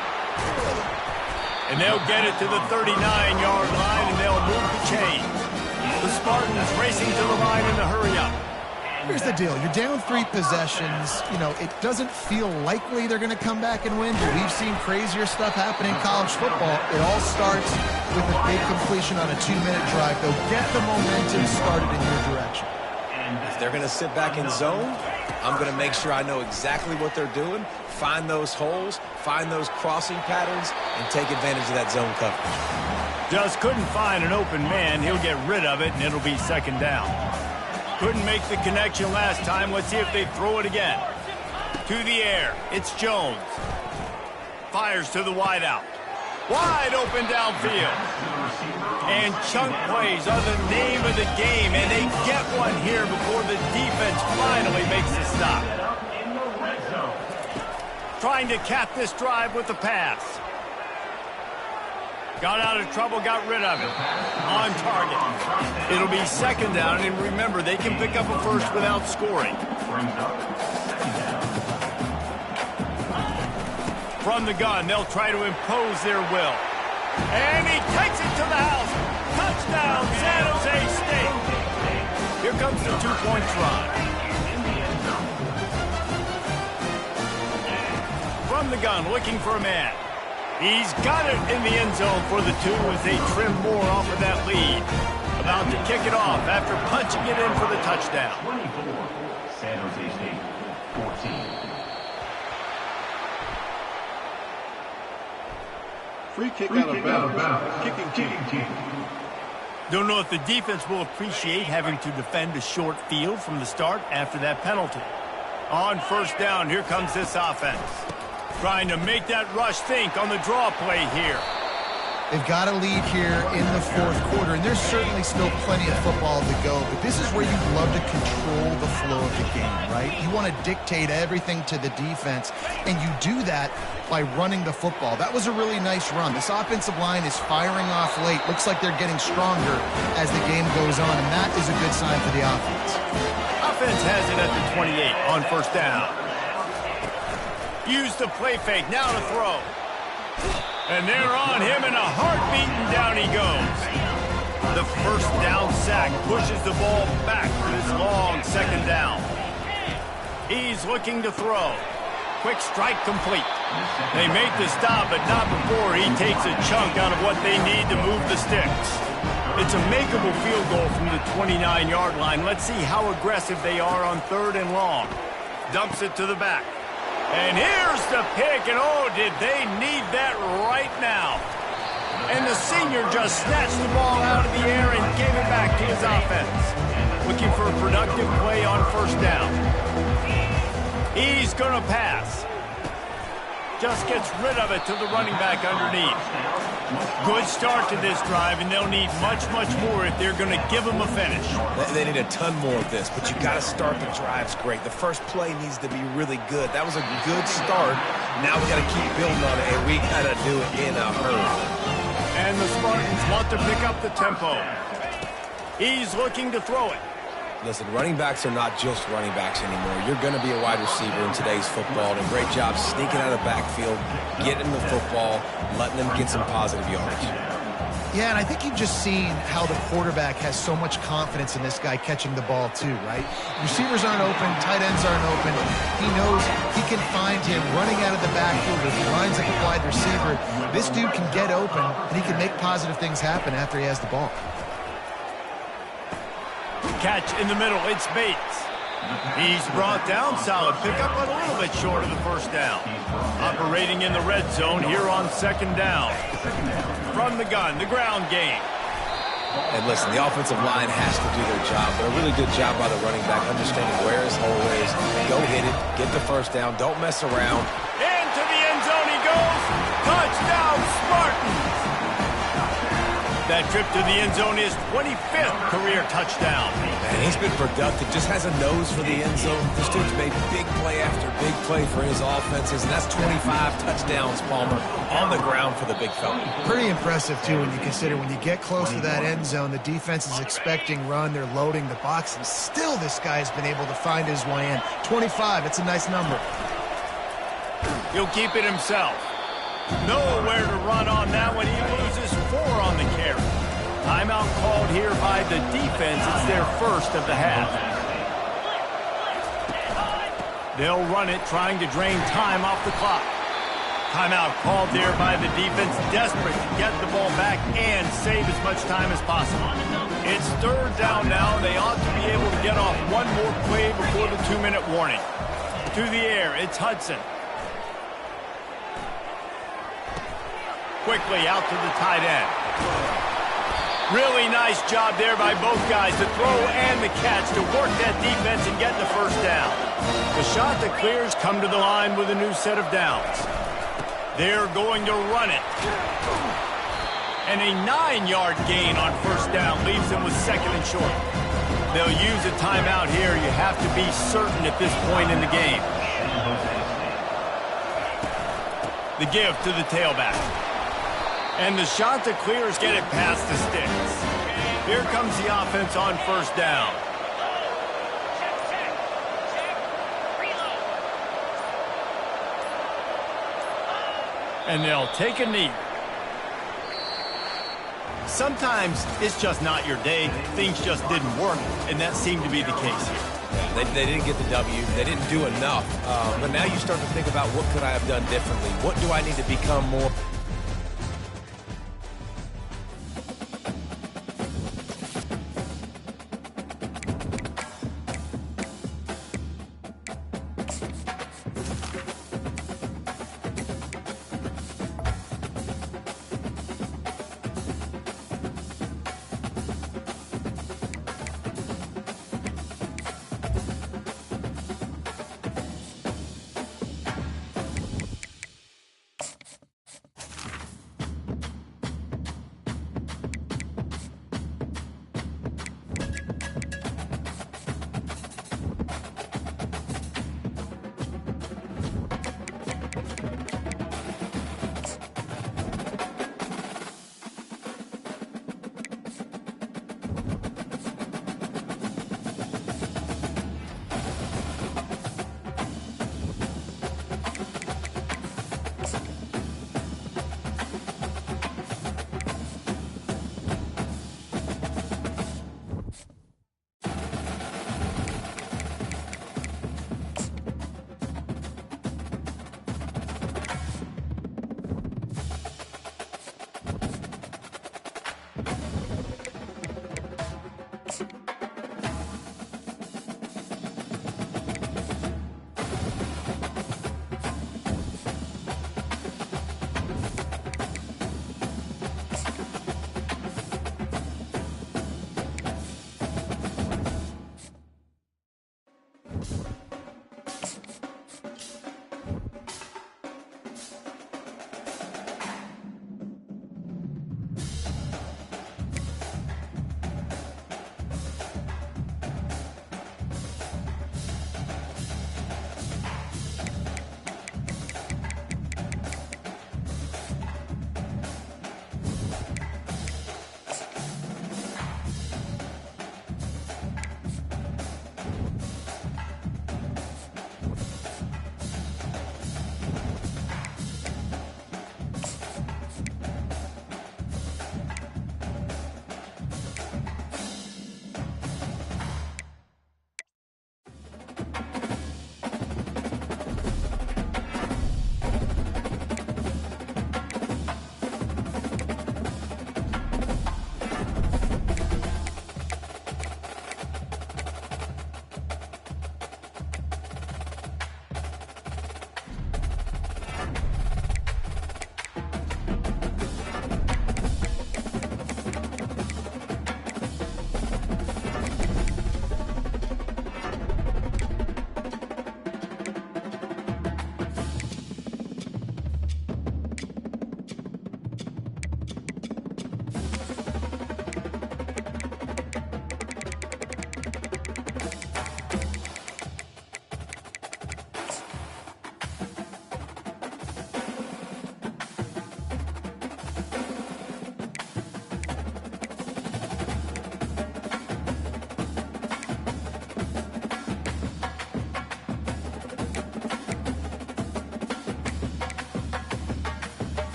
And they'll get it to the 39-yard line, and they'll move the chain. The Spartans racing to the line in the hurry-up. Here's the deal. You're down 3 possessions. You know, it doesn't feel likely they're going to come back and win, but we've seen crazier stuff happen in college football. It all starts with a big completion on a 2-minute drive. They'll get the momentum started in your direction. If they're going to sit back in zone, I'm going to make sure I know exactly what they're doing, find those holes, find those crossing patterns, and take advantage of that zone coverage. Just couldn't find an open man. He'll get rid of it, and it'll be 2nd down. Couldn't make the connection last time. Let's see if they throw it again. To the air. It's Jones. Fires to the wideout. Wide open downfield. And chunk plays are the name of the game, and they get one here before the defense finally makes a stop. Trying to cap this drive with the pass. Got out of trouble, got rid of it. On target. It'll be 2nd down, and remember, they can pick up a first without scoring. From the gun, they'll try to impose their will. And he takes it to the house. Touchdown! Touchdown, San Jose State. Here comes the two-point try. From the gun, looking for a man. He's got it in the end zone for the two as they trim more off of that lead. About to kick it off after punching it in for the touchdown. 24, San Jose State, 14. Free kick out of bounds. Kicking team. Don't know if the defense will appreciate having to defend a short field from the start after that penalty. On first down, here comes this offense. Trying to make that rush think on the draw play here. They've got a lead here in the fourth quarter, and there's certainly still plenty of football to go, but this is where you'd love to control the flow of the game, right? You want to dictate everything to the defense, and you do that by running the football. That was a really nice run. This offensive line is firing off late. Looks like they're getting stronger as the game goes on, and that is a good sign for the offense. Offense has it at the 28 on first down. Use the play fake, now to throw. And they're on him in a heartbeat, and down he goes. The first down sack pushes the ball back for this long second down. He's looking to throw. Quick strike complete. They make the stop, but not before he takes a chunk out of what they need to move the sticks. It's a makeable field goal from the 29-yard line. Let's see how aggressive they are on third and long. Dumps it to the back. And here's the pick, and oh, did they need that right now. And the senior just snatched the ball out of the air and gave it back to his offense. Looking for a productive play on first down. He's going to pass. Just gets rid of it to the running back underneath. Good start to this drive, and they'll need much, much more if they're going to give them a finish. They need a ton more of this, but you got to start the drives great. The first play needs to be really good. That was a good start. Now we got to keep building on it, and we got to do it in a hurry. And the Spartans want to pick up the tempo. He's looking to throw it. Listen, running backs are not just running backs anymore. You're going to be a wide receiver in today's football, and a great job sneaking out of the backfield, getting the football, letting them get some positive yards. Yeah, and I think you've just seen how the quarterback has so much confidence in this guy catching the ball too, right? Receivers aren't open, tight ends aren't open. He knows he can find him running out of the backfield if he lines up a wide receiver. This dude can get open, and he can make positive things happen after he has the ball. Catch in the middle, it's Bates. He's brought down, solid pickup, but a little bit short of the first down. Operating in the red zone here on second down. From the gun, the ground game. And listen, the offensive line has to do their job, but a really good job by the running back, understanding where his hole is. Go hit it, get the first down, don't mess around. Into the end zone he goes. Touchdown, Spartans. That trip to the end zone is 25th career touchdown. And he's been productive, just has a nose for the end zone. This dude's made big play after big play for his offenses, and that's 25 touchdowns, Palmer, on the ground for the big fella. Pretty impressive, too, when you consider when you get close to that end zone, the defense is expecting run, they're loading the box, and still this guy has been able to find his way in. 25, it's a nice number. He'll keep it himself. Nowhere to run on that one. He loses 4 on the carry. Timeout called here by the defense. It's their first of the half. They'll run it, trying to drain time off the clock. Timeout called there by the defense, desperate to get the ball back and save as much time as possible. It's third down now. They ought to be able to get off one more play before the 2-minute warning. To the air, it's Hudson. Quickly out to the tight end. Really nice job there by both guys, the throw and the catch to work that defense and get the first down. The shot that clears come to the line with a new set of downs. They're going to run it. And a 9-yard gain on first down leaves them with second and short. They'll use a timeout here. You have to be certain at this point in the game. The give to the tailback. And the shot that clears get it past the sticks. Here comes the offense on first down. And they'll take a knee. Sometimes it's just not your day. Things just didn't work, and that seemed to be the case here. Yeah, they didn't get the W. They didn't do enough. But now you start to think about what could I have done differently? What do I need to become more?